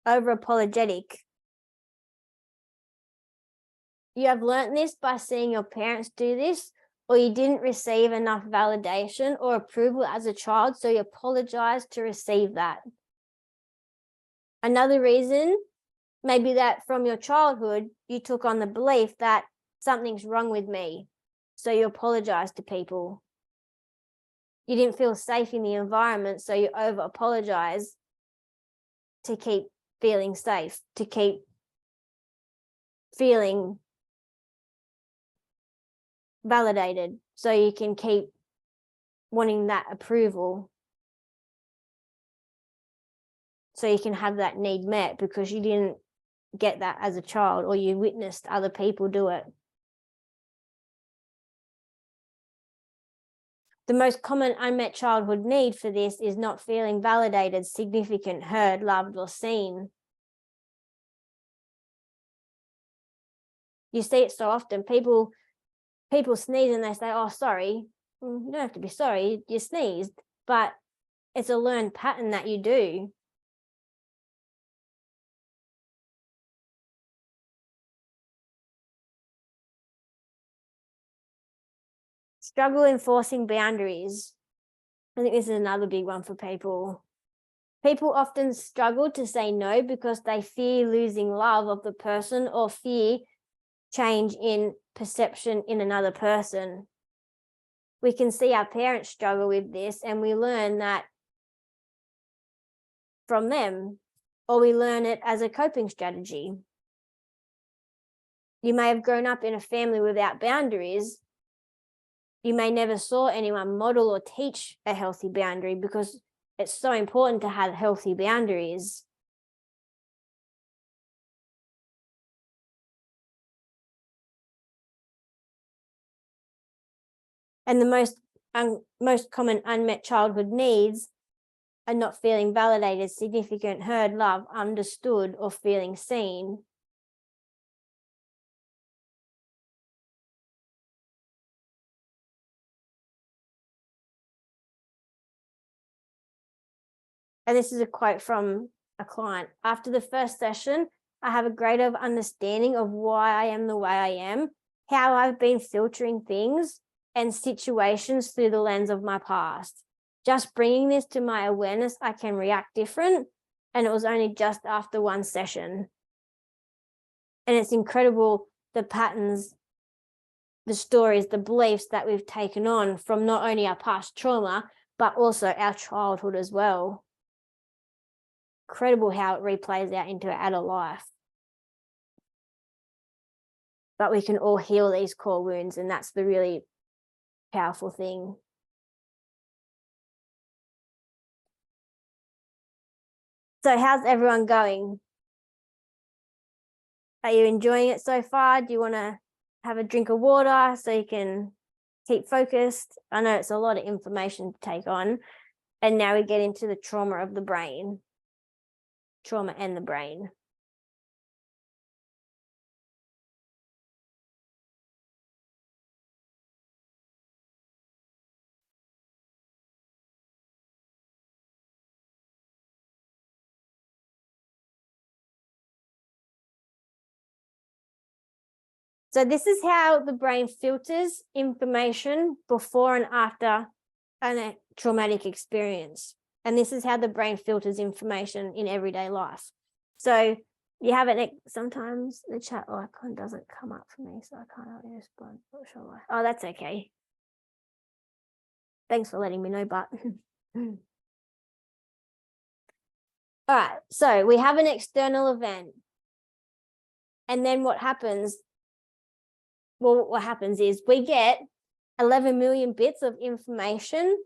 A: Over apologetic. You have learned this by seeing your parents do this, or you didn't receive enough validation or approval as a child, so you apologize to receive that. Another reason may be that from your childhood, you took on the belief that something's wrong with me, so you apologize to people. You didn't feel safe in the environment, so you over apologize to keep feeling safe, to keep feeling validated, so you can keep wanting that approval, so you can have that need met because you didn't get that as a child, or you witnessed other people do it. The most common unmet childhood need for this is not feeling validated, significant, heard, loved, or seen. You see it so often. People sneeze and they say, oh, sorry. You don't have to be sorry, you sneezed. But it's a learned pattern that you do. Struggle enforcing boundaries. I think this is another big one for people. People often struggle to say no because they fear losing love of the person or fear change in perception in another person. We can see our parents struggle with this, and we learn that from them, or we learn it as a coping strategy. You may have grown up in a family without boundaries. You may never saw anyone model or teach a healthy boundary because it's so important to have healthy boundaries. And the most common unmet childhood needs are not feeling validated, significant, heard, loved, understood, or feeling seen. And this is a quote from a client. After the first session, I have a greater understanding of why I am the way I am, how I've been filtering things and situations through the lens of my past. Just bringing this to my awareness, I can react different. And it was only just after one session. And it's incredible the patterns, the stories, the beliefs that we've taken on from not only our past trauma, but also our childhood as well. Incredible how it replays out into adult life. But we can all heal these core wounds, and that's the really powerful thing. So how's everyone going? Are you enjoying it so far? Do you want to have a drink of water so you can keep focused? I know it's a lot of information to take on. And now we get into the trauma of the brain. trauma and the brain. So this is how the brain filters information before and after a traumatic experience. And this is how the brain filters information in everyday life. So you have it sometimes the chat icon doesn't come up for me, so I can't really respond. Not sure why. Oh, that's okay. Thanks for letting me know, but all right, so we have an external event. And then what happens? Well, what happens is we get 11 million bits of information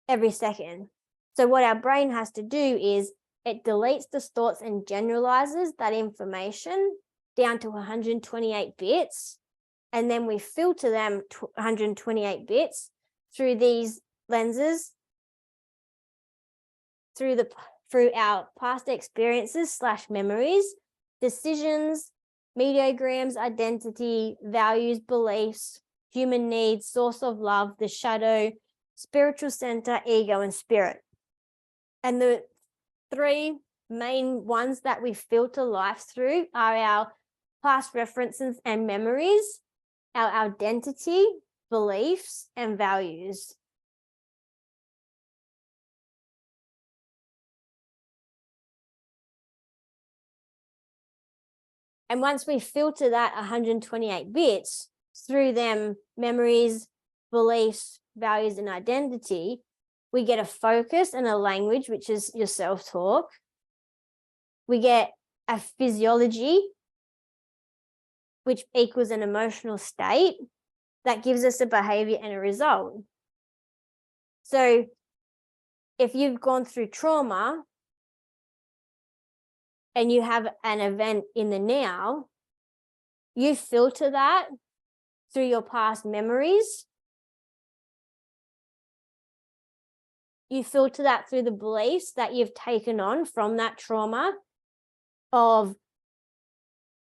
A: every second. So what our brain has to do is it deletes, distorts, and generalizes that information down to 128 bits. And then we filter them 128 bits through these lenses, through our past experiences / memories, decisions, mediograms, identity, values, beliefs, human needs, source of love, the shadow, spiritual center, ego, and spirit. And the three main ones that we filter life through are our past references and memories, our identity, beliefs, and values. And once we filter that 128 bits through them, memories, beliefs, values, and identity, we get a focus and a language, which is your self-talk. We get a physiology, which equals an emotional state that gives us a behavior and a result. So if you've gone through trauma and you have an event in the now, you filter that through your past memories. You filter that through the beliefs that you've taken on from that trauma of,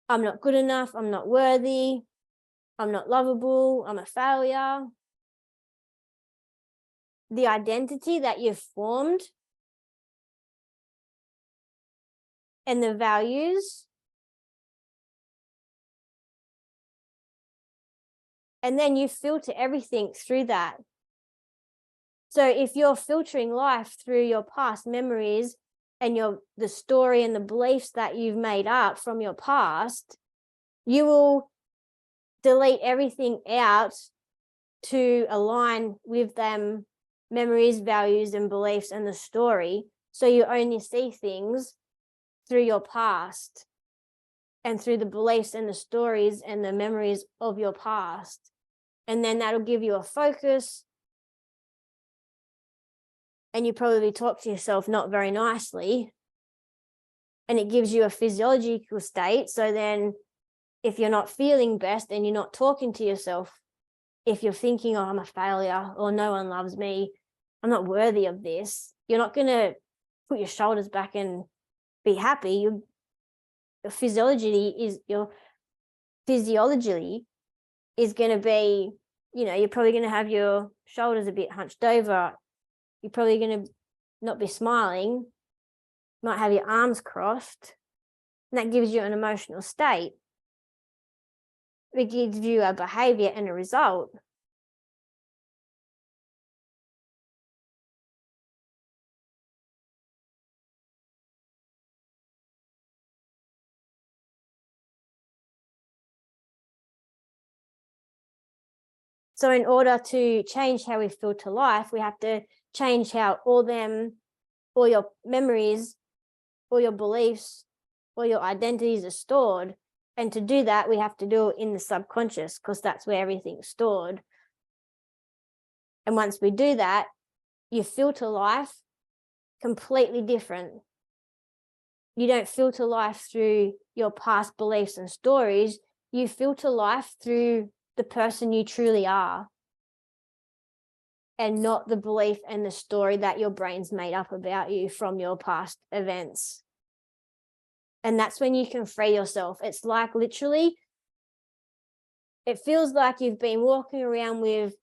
A: I'm not good enough, I'm not worthy, I'm not lovable, I'm a failure. The identity that you've formed and the values. And then you filter everything through that. So if you're filtering life through your past memories and the story and the beliefs that you've made up from your past, you will delete everything out to align with them memories, values, and beliefs and the story. So you only see things through your past and through the beliefs and the stories and the memories of your past. And then that'll give you a focus. And you probably talk to yourself not very nicely. And it gives you a physiological state. So then if you're not feeling best and you're not talking to yourself, if you're thinking, oh, I'm a failure, or no one loves me, I'm not worthy of this, you're not going to put your shoulders back and be happy. Your physiology is going to be, you're probably going to have your shoulders a bit hunched over. You're probably going to not be smiling, might have your arms crossed. And that gives you an emotional state. It gives you a behavior and a result. So in order to change how we filter life, we have to change how all your memories, all your beliefs, all your identities are stored. And to do that, we have to do it in the subconscious because that's where everything's stored. And once we do that, you filter life completely different. You don't filter life through your past beliefs and stories. You filter life through the person you truly are and not the belief and the story that your brain's made up about you from your past events. And that's when you can free yourself. It's like literally, it feels like you've been walking around with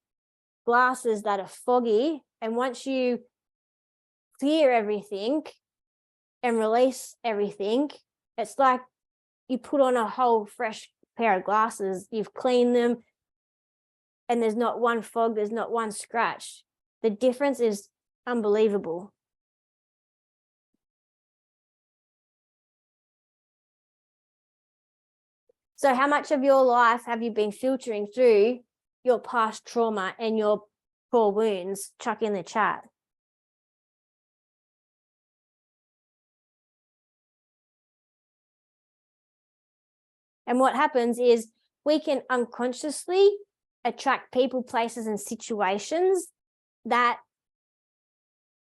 A: glasses that are foggy. And once you clear everything and release everything, it's like you put on a whole fresh pair of glasses. You've cleaned them and there's not one fog, there's not one scratch. The difference is unbelievable. So how much of your life have you been filtering through your past trauma and your core wounds? Chuck in the chat. And what happens is we can unconsciously attract people, places, and situations that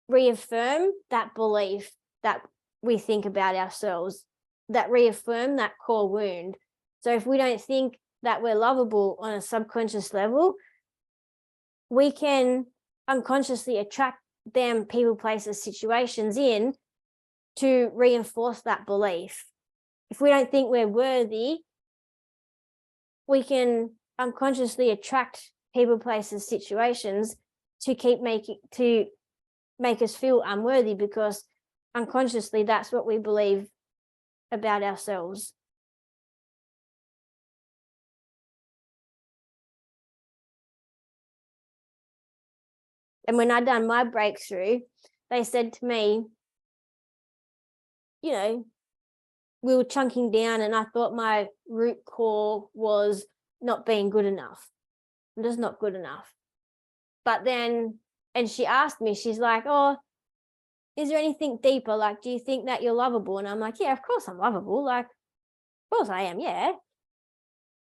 A: reaffirm that belief that we think about ourselves, that reaffirm that core wound. So if we don't think that we're lovable on a subconscious level, we can unconsciously attract them, people, places, situations in to reinforce that belief. If we don't think we're worthy, we can unconsciously attract people, places, situations to make us feel unworthy, because unconsciously that's what we believe about ourselves. And when I done my breakthrough, they said to me, you know, we were chunking down and I thought my root core was not being good enough. I'm just not good enough. But then, and she asked me, she's like, oh, is there anything deeper? Like, do you think that you're lovable? And I'm like, yeah, of course I'm lovable. Like, of course I am, yeah.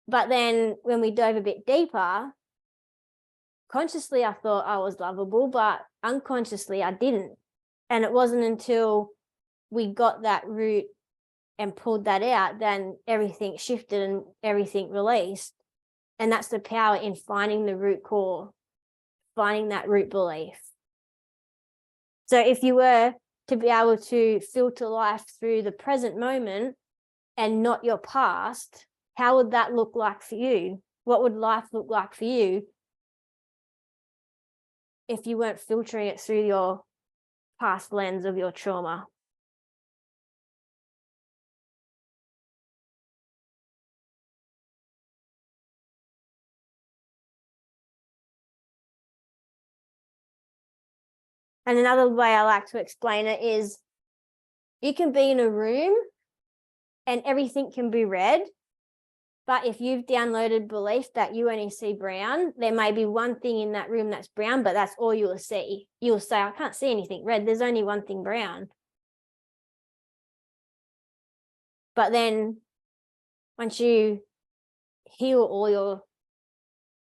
A: But then when we dove a bit deeper, consciously I thought I was lovable, but unconsciously I didn't. And it wasn't until we got that root and pulled that out, then everything shifted and everything released. And that's the power in finding the root core, finding that root belief. So if you were to be able to filter life through the present moment and not your past, how would that look like for you? What would life look like for you if you weren't filtering it through your past lens of your trauma? And another way I like to explain it is you can be in a room and everything can be red, but if you've downloaded belief that you only see brown, there may be one thing in that room that's brown, but that's all you will see. You'll say, I can't see anything red. There's only one thing brown. But then once you heal all your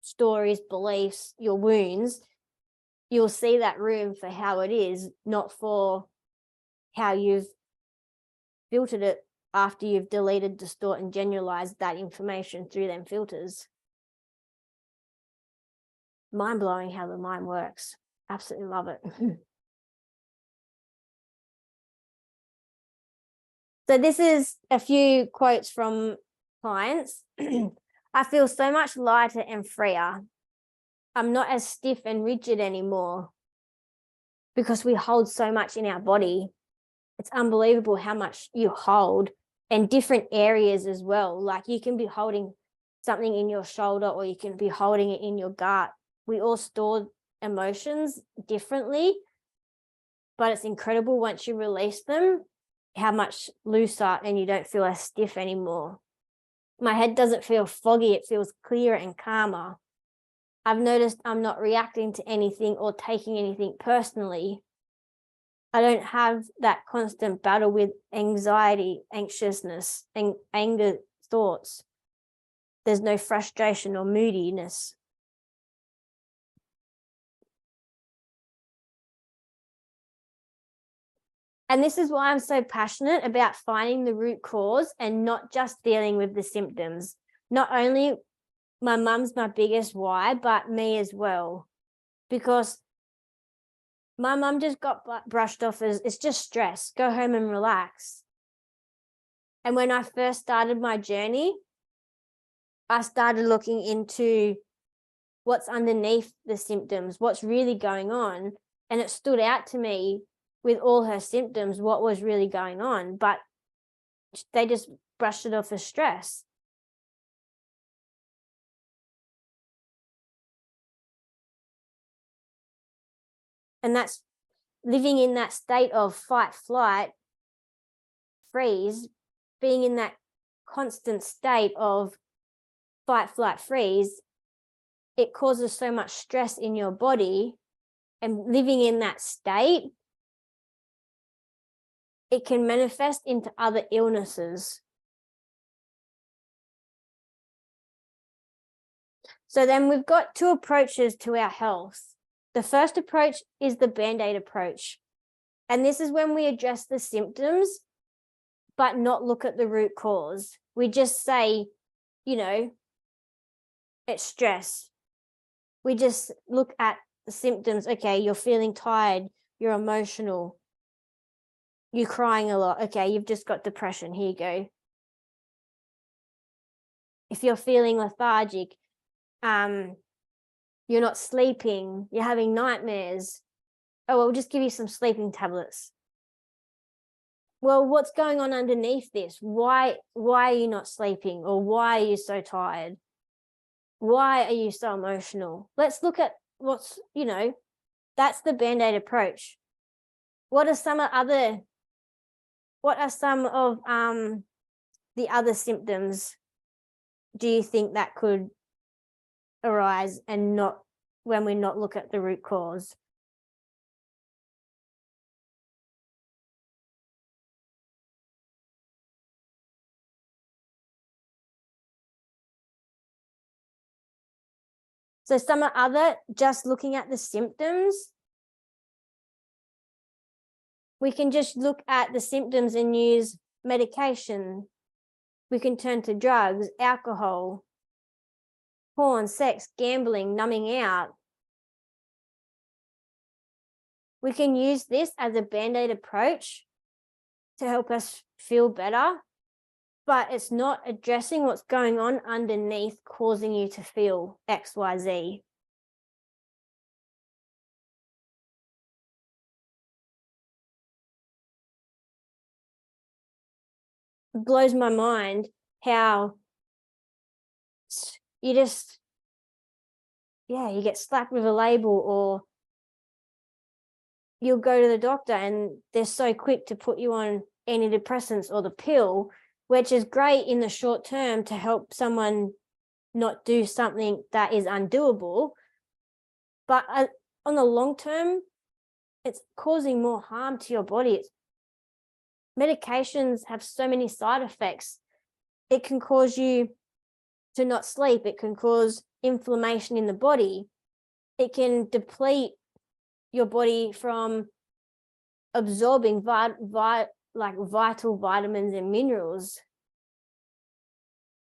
A: stories, beliefs, your wounds, you'll see that room for how it is, not for how you've filtered it after you've deleted, distort, and generalized that information through them filters. Mind-blowing how the mind works. Absolutely love it. So this is a few quotes from clients. I feel so much lighter and freer. I'm not as stiff and rigid anymore, because we hold so much in our body. It's unbelievable how much you hold, and different areas as well. Like you can be holding something in your shoulder or you can be holding it in your gut. We all store emotions differently, but it's incredible once you release them, how much looser and you don't feel as stiff anymore. My head doesn't feel foggy, it feels clearer and calmer. I've noticed I'm not reacting to anything or taking anything personally. I don't have that constant battle with anxiety, anxiousness, and anger thoughts. There's no frustration or moodiness. And this is why I'm so passionate about finding the root cause and not just dealing with the symptoms. Not only my mum's my biggest why, but me as well. Because my mum just got brushed off as it's just stress. Go home and relax. And when I first started my journey, I started looking into what's underneath the symptoms, what's really going on. And it stood out to me with all her symptoms, what was really going on, but they just brushed it off as stress. And that's living in that state of fight, flight, freeze, being in that constant state of fight, flight, freeze. It causes so much stress in your body, and living in that state, it can manifest into other illnesses. So then we've got two approaches to our health. The first approach is the Band-Aid approach. And this is when we address the symptoms, but not look at the root cause. We just say, you know, it's stress. We just look at the symptoms. Okay, you're feeling tired, you're emotional, you're crying a lot. Okay, you've just got depression. Here you go. If you're feeling lethargic, you're not sleeping, you're having nightmares. Oh, well, we'll just give you some sleeping tablets. Well, what's going on underneath this? Why are you not sleeping? Or why are you so tired? Why are you so emotional? Let's look at what's, that's the Band-Aid approach. What are some of the other symptoms do you think that could arise, and not when we not look at the root cause? So some are other, just looking at the symptoms, we can just look at the symptoms and use medication. We can turn to drugs, alcohol, porn, sex, gambling, numbing out. We can use this as a Band-Aid approach to help us feel better, but it's not addressing what's going on underneath causing you to feel X, Y, Z. It blows my mind how you get slapped with a label, or you'll go to the doctor and they're so quick to put you on antidepressants or the pill, which is great in the short term to help someone not do something that is undoable. But on the long term, it's causing more harm to your body. Medications have so many side effects. It can cause you to not sleep. It can cause inflammation in the body. It can deplete your body from absorbing vital vitamins and minerals.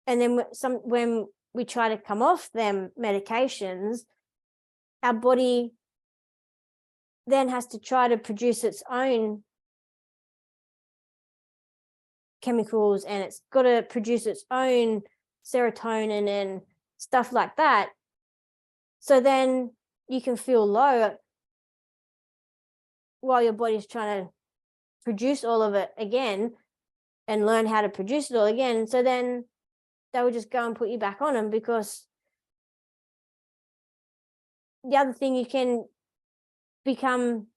A: And then when we try to come off them medications, our body then has to try to produce its own chemicals, and it's got to produce its own serotonin and stuff like that. So then you can feel low while your body's trying to produce all of it again and learn how to produce it all again. So then they will just go and put you back on them, because the other thing, you can become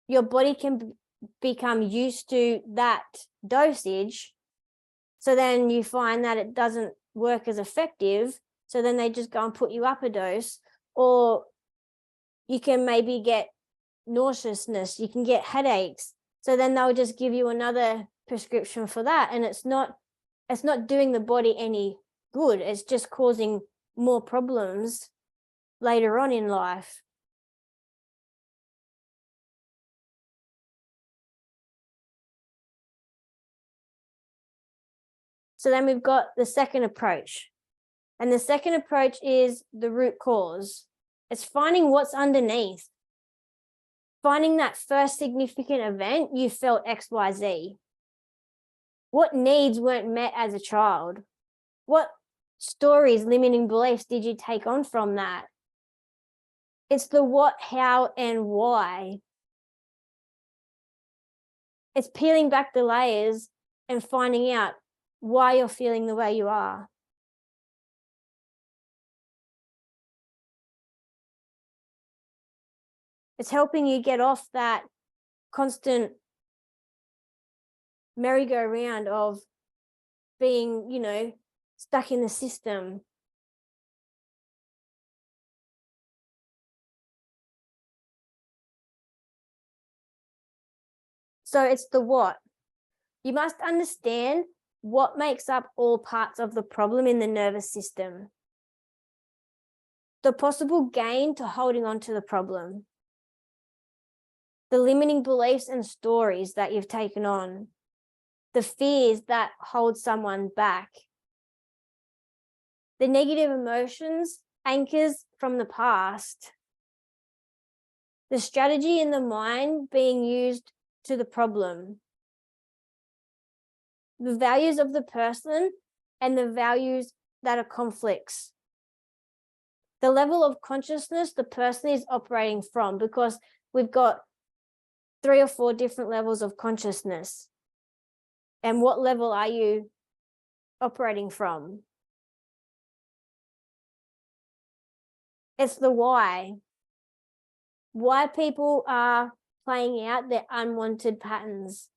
A: your body can become used to that dosage. So then you find that it doesn't work as effective. So then they just go and put you up a dose, or you can maybe get nauseousness, you can get headaches. So then they'll just give you another prescription for that. And it's not doing the body any good. It's just causing more problems later on in life. So then we've got the second approach. And the second approach is the root cause. It's finding what's underneath. Finding that first significant event, you felt XYZ. What needs weren't met as a child? What stories, limiting beliefs did you take on from that? It's the what, how, and why. It's peeling back the layers and finding out why you're feeling the way you are. It's helping you get off that constant merry-go-round of being, stuck in the system. So it's the what. You must understand what makes up all parts of the problem in the nervous system. The possible gain to holding on to the problem. The limiting beliefs and stories that you've taken on. The fears that hold someone back. The negative emotions, anchors from the past. The strategy in the mind being used to the problem. The values of the person and the values that are conflicts. The level of consciousness the person is operating from, because we've got 3 or 4 different levels of consciousness. And what level are you operating from? It's the why. Why people are playing out their unwanted patterns.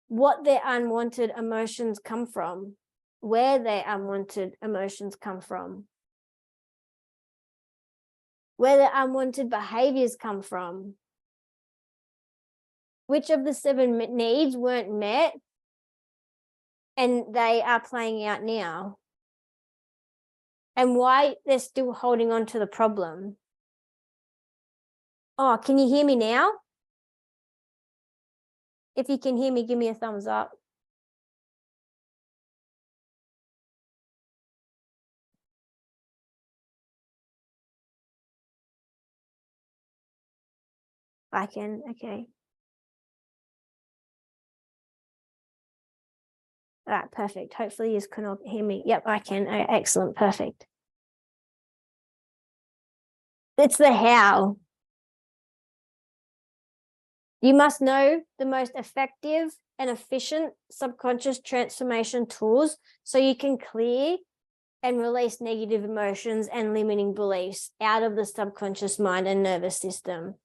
A: What their unwanted emotions come from. Where their unwanted emotions come from. Where their unwanted behaviors come from. Which of the 7 needs weren't met and they are playing out now? And why they're still holding on to the problem. Oh, can you hear me now? If you can hear me, give me a thumbs up. I can, okay. All right, perfect. Hopefully you can all hear me. Yep, I can. Excellent, perfect. It's the how. You must know the most effective and efficient subconscious transformation tools so you can clear and release negative emotions and limiting beliefs out of the subconscious mind and nervous system.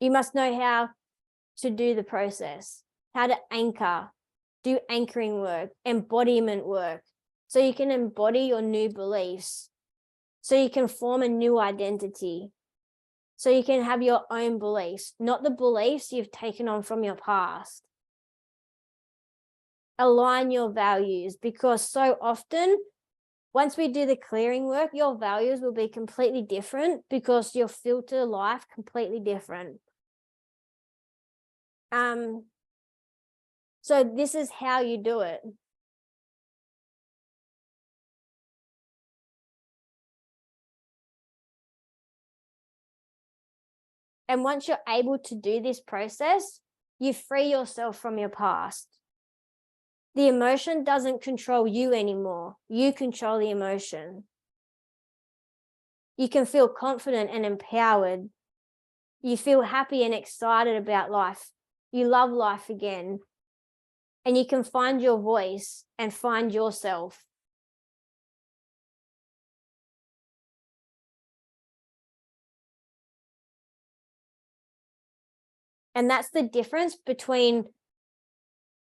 A: You must know how to do the process, how to anchor, do anchoring work, embodiment work, so you can embody your new beliefs, so you can form a new identity, so you can have your own beliefs, not the beliefs you've taken on from your past. Align your values, because so often, once we do the clearing work, your values will be completely different because you'll filter life completely different. So this is how you do it. And once you're able to do this process, you free yourself from your past. The emotion doesn't control you anymore. You control the emotion. You can feel confident and empowered. You feel happy and excited about life. You love life again. And you can find your voice and find yourself. And that's the difference between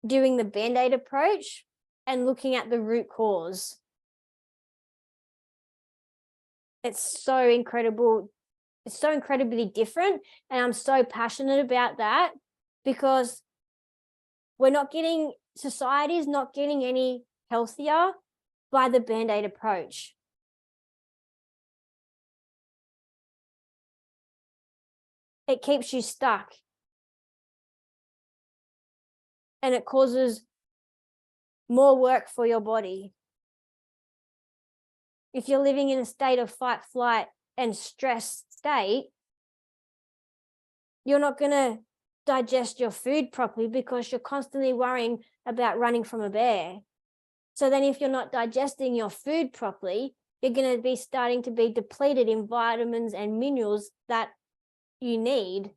A: doing the Band-Aid approach and looking at the root cause. It's so incredible. It's so incredibly different. And I'm so passionate about that because society is not getting any healthier by the Band-Aid approach. It keeps you stuck. And it causes more work for your body. If you're living in a state of fight, flight, and stress state, you're not going to digest your food properly because you're constantly worrying about running from a bear. So then if you're not digesting your food properly, you're going to be starting to be depleted in vitamins and minerals that you need.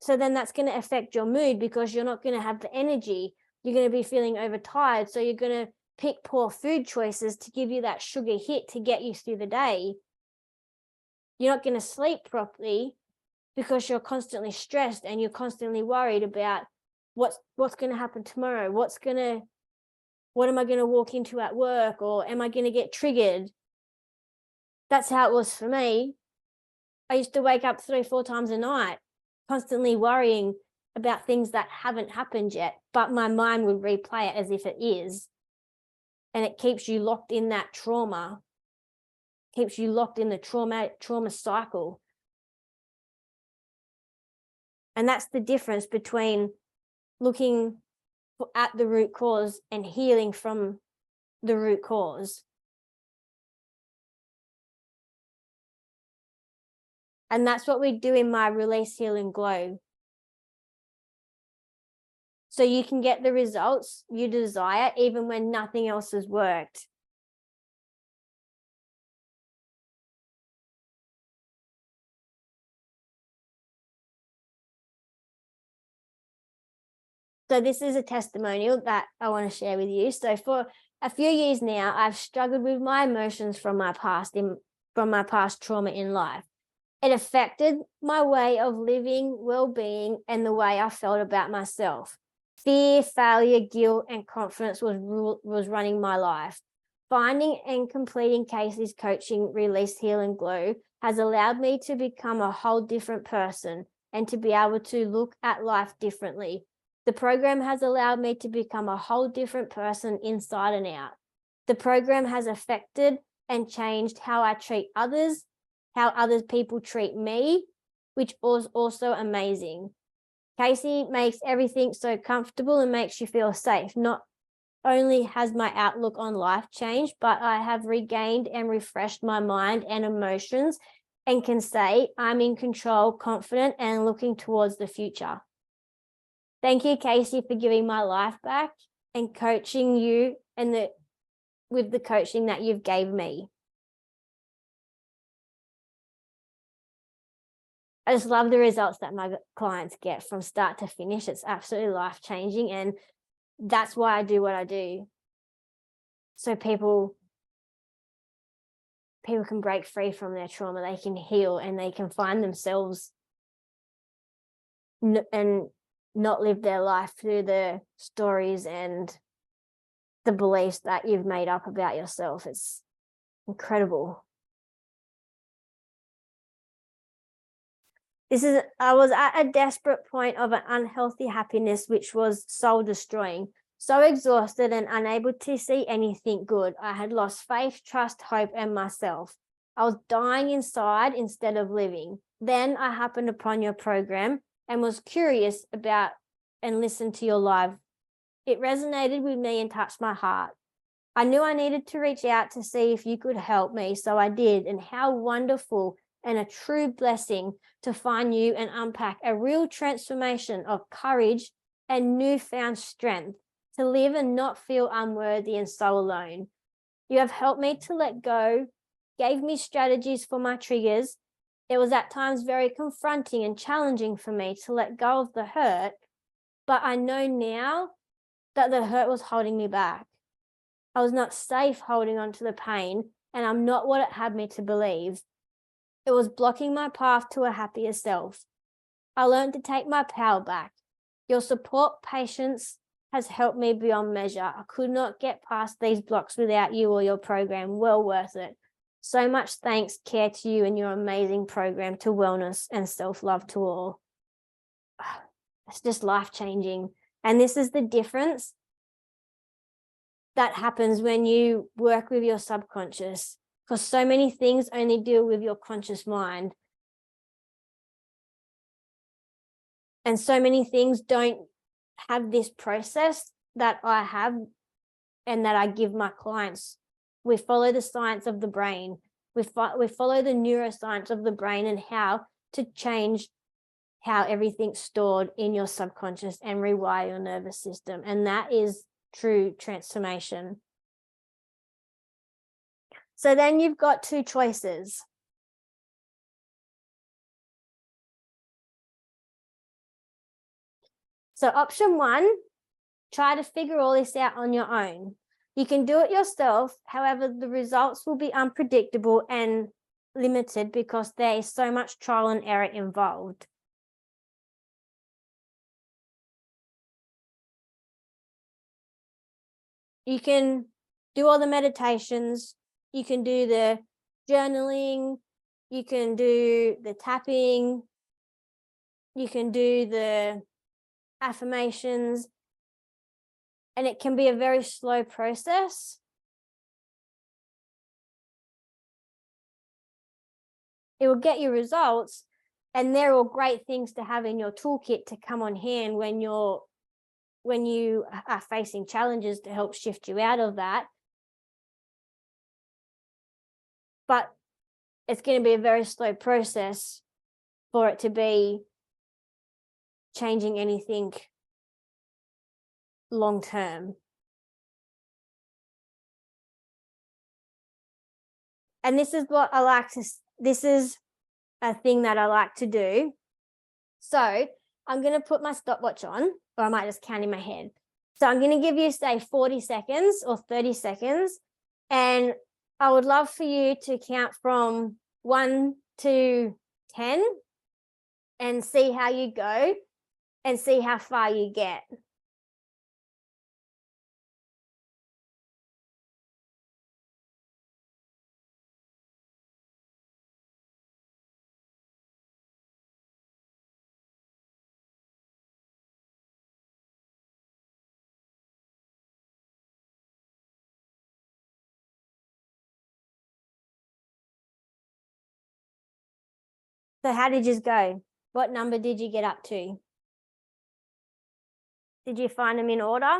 A: So then that's going to affect your mood because you're not going to have the energy. You're going to be feeling overtired. So you're going to pick poor food choices to give you that sugar hit to get you through the day. You're not going to sleep properly because you're constantly stressed and you're constantly worried about what's going to happen tomorrow. What am I going to walk into at work, or am I going to get triggered? That's how it was for me. I used to wake up 3-4 times a night, constantly worrying about things that haven't happened yet, but my mind would replay it as if it is. And it keeps you locked in that trauma, keeps you locked in the trauma cycle. And that's the difference between looking at the root cause and healing from the root cause. And that's what we do in my Release, Heal, and Glow. So you can get the results you desire even when nothing else has worked. So this is a testimonial that I want to share with you. So for a few years now, I've struggled with my emotions from my past trauma in life. It affected my way of living, well-being, and the way I felt about myself. Fear, failure, guilt, and confidence was running my life. Finding and completing Casey's coaching, Release, Heal, and Glow has allowed me to become a whole different person and to be able to look at life differently. The program has allowed me to become a whole different person inside and out. The program has affected and changed how I treat others, how other people treat me, which was also amazing. Casey makes everything so comfortable and makes you feel safe. Not only has my outlook on life changed, but I have regained and refreshed my mind and emotions and can say I'm in control, confident, and looking towards the future. Thank you, Casey, for giving my life back and coaching you and with the coaching that you've gave me. I just love the results that my clients get from start to finish. It's absolutely life-changing, and that's why I do what I do. So people can break free from their trauma, they can heal, and they can find themselves and not live their life through the stories and the beliefs that you've made up about yourself. It's incredible. I was at a desperate point of an unhealthy happiness, which was soul destroying. So exhausted and unable to see anything good. I had lost faith, trust, hope, and myself. I was dying inside instead of living. Then I happened upon your program and was curious about and listened to your live. It resonated with me and touched my heart. I knew I needed to reach out to see if you could help me, so I did. And how wonderful and a true blessing to find you and unpack a real transformation of courage and newfound strength to live and not feel unworthy and so alone. You have helped me to let go, gave me strategies for my triggers. It was at times very confronting and challenging for me to let go of the hurt, but I know now that the hurt was holding me back. I was not safe holding on to the pain, and I'm not what it had me to believe. It was blocking my path to a happier self. I learned to take my power back. Your support, patience has helped me beyond measure. I could not get past these blocks without you or your program. Well worth it. So much thanks, care to you and your amazing program to wellness and self-love to all. It's just life-changing. And this is the difference that happens when you work with your subconscious, because so many things only deal with your conscious mind. And so many things don't have this process that I have and that I give my clients. We follow the science of the brain. We follow the neuroscience of the brain and how to change how everything's stored in your subconscious and rewire your nervous system. And that is true transformation. So then you've got two choices. So option one, try to figure all this out on your own. You can do it yourself. However, the results will be unpredictable and limited because there is so much trial and error involved. You can do all the meditations. You can do the journaling. You can do the tapping. You can do the affirmations. And it can be a very slow process. It will get you results, and they're all great things to have in your toolkit to come on hand when you are facing challenges to help shift you out of that. But it's going to be a very slow process for it to be changing anything long term. And this is what I like to, this is a thing that I like to do. So I'm going to put my stopwatch on, or I might just count in my head. So I'm going to give you, say, 40 seconds or 30 seconds. And I would love for you to count from 1 to 10 and see how you go and see how far you get. So how did you go? What number did you get up to? Did you find them in order?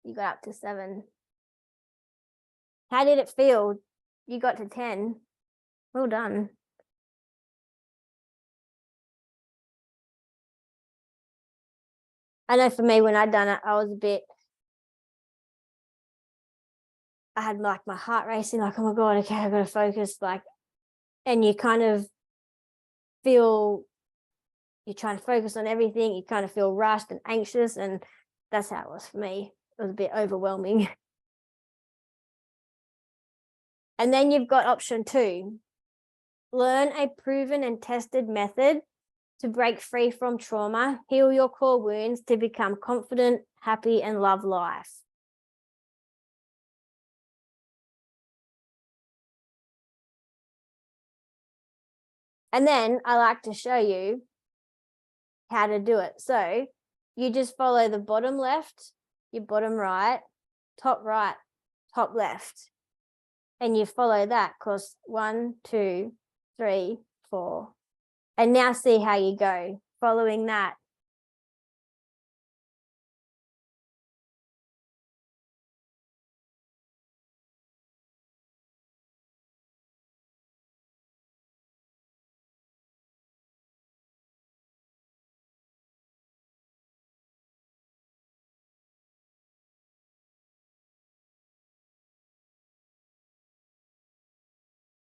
A: You got up to 7. How did it feel? You got to 10. Well done. I know for me, when I'd done it, I had like my heart racing, like, oh my God, okay, I've got to focus. Like, and you kind of feel, you're trying to focus on everything. You kind of feel rushed and anxious. And that's how it was for me. It was a bit overwhelming. And then you've got option 2. Learn a proven and tested method to break free from trauma, heal your core wounds to become confident, happy, and love life. And then I like to show you how to do it. So you just follow the bottom left, your bottom right, top left. And you follow that, because 1, 2, 3, 4. And now see how you go following that.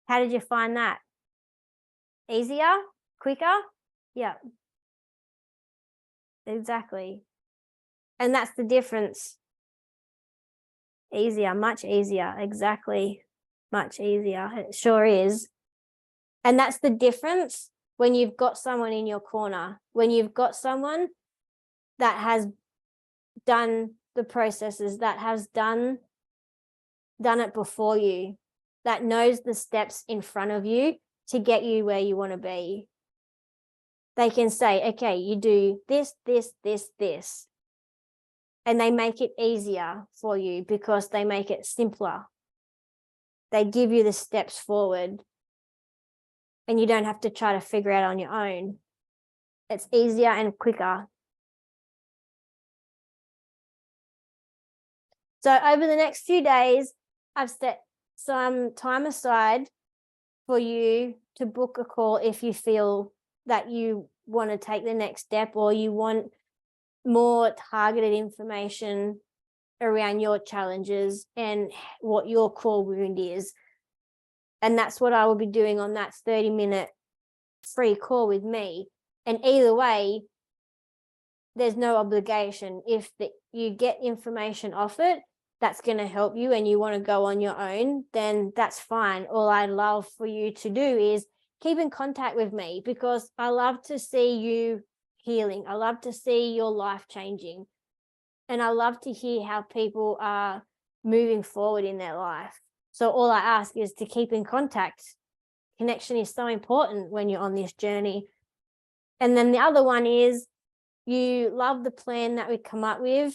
A: How did you find that? Easier? Quicker? Yeah. Exactly. And that's the difference. Easier, much easier. Exactly. Much easier. It sure is. And that's the difference when you've got someone in your corner, when you've got someone that has done the processes, that has done it before you, that knows the steps in front of you to get you where you want to be. They can say, okay, you do this, this, this, this. And they make it easier for you because they make it simpler. They give you the steps forward and you don't have to try to figure out on your own. It's easier and quicker. So over the next few days, I've set some time aside for you to book a call if you feel that you want to take the next step or you want more targeted information around your challenges and what your core wound is. And that's what I will be doing on that 30-minute free call with me. And either way, there's no obligation. If you get information off it that's going to help you and you want to go on your own, then that's fine. All I'd love for you to do is keep in contact with me, because I love to see you healing. I love to see your life changing. And I love to hear how people are moving forward in their life. So all I ask is to keep in contact. Connection is so important when you're on this journey. And then the other one is, you love the plan that we come up with.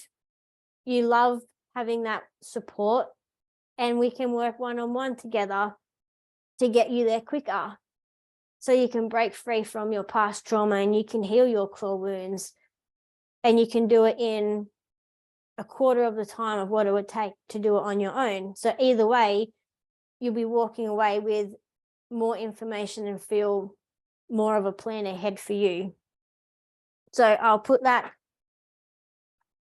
A: You love having that support, and we can work one-on-one together to get you there quicker, so you can break free from your past trauma and you can heal your core wounds, and you can do it in a quarter of the time of what it would take to do it on your own. So either way, you'll be walking away with more information and feel more of a plan ahead for you. So I'll put that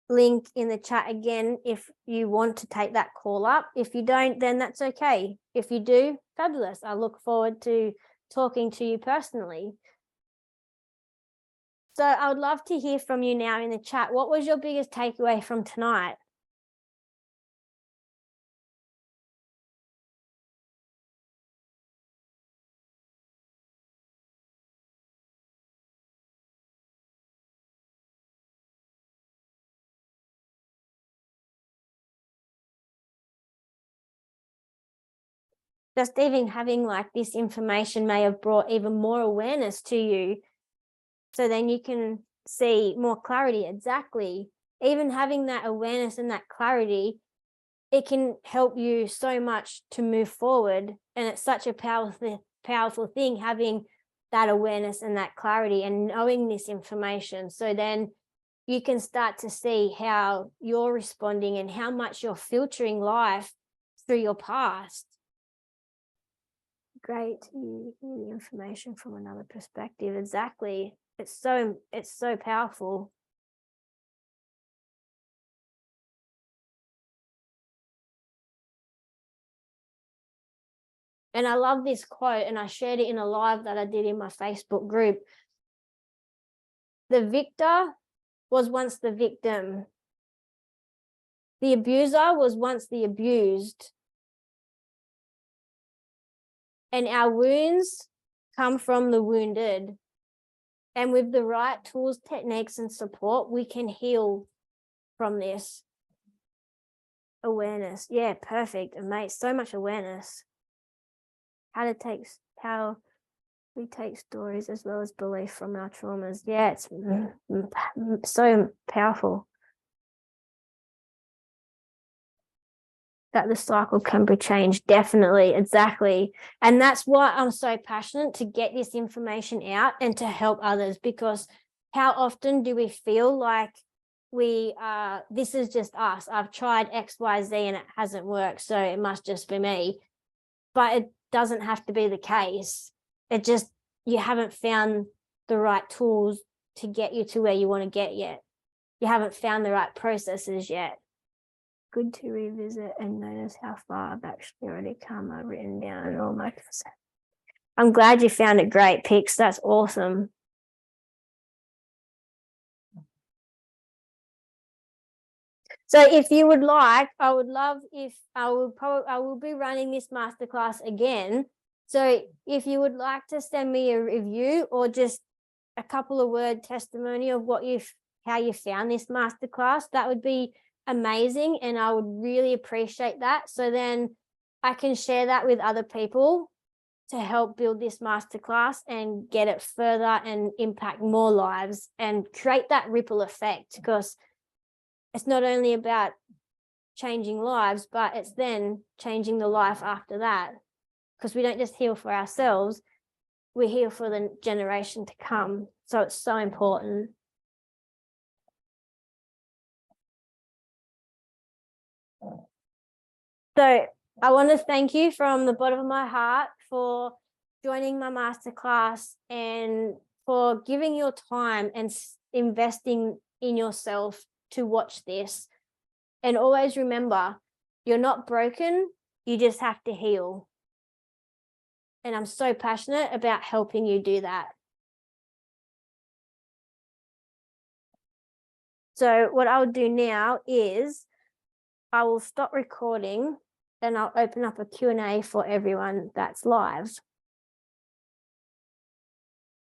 A: link in the chat again if you want to take that call up. If you don't, then that's okay. If you do, fabulous. I look forward to talking to you personally. So I would love to hear from you now in the chat. What was your biggest takeaway from tonight? Just even having like this information may have brought even more awareness to you. So then you can see more clarity. Exactly. Even having that awareness and that clarity, it can help you so much to move forward. And it's such a powerful thing, having that awareness and that clarity and knowing this information. So then you can start to see how you're responding and how much you're filtering life through your past. Great to hear the information from another perspective. Exactly. It's so powerful. And I love this quote, and I shared it in a live that I did in my Facebook group. The victor was once the victim. The abuser was once the abused. And our wounds come from the wounded. And with the right tools, techniques, and support, we can heal from this. Awareness. Yeah, perfect. Amazing. So much awareness. How we take stories as well as belief from our traumas. Yeah, it's so powerful. That the cycle can be changed. Definitely. Exactly. And that's why I'm so passionate to get this information out and to help others, because how often do we feel like this is just us? I've tried X, Y, Z and it hasn't worked, so it must just be me. But it doesn't have to be the case. It just, you haven't found the right tools to get you to where you want to get yet. You haven't found the right processes yet. Good to revisit and notice how far I've actually already come. I've written down all my concepts. I'm glad you found it great, Pix. That's awesome. So if you would like, I would love if I will be running this masterclass again. So if you would like to send me a review or just a couple of word testimony of how you found this masterclass, that would be amazing. And I would really appreciate that. So then I can share that with other people to help build this masterclass and get it further and impact more lives and create that ripple effect, because it's not only about changing lives, but it's then changing the life after that, because we don't just heal for ourselves, we heal for the generation to come. So it's so important. So I want to thank you from the bottom of my heart for joining my masterclass and for giving your time and investing in yourself to watch this. And always remember, you're not broken, you just have to heal. And I'm so passionate about helping you do that. So what I'll do now is I will stop recording and I'll open up a Q&A for everyone that's live.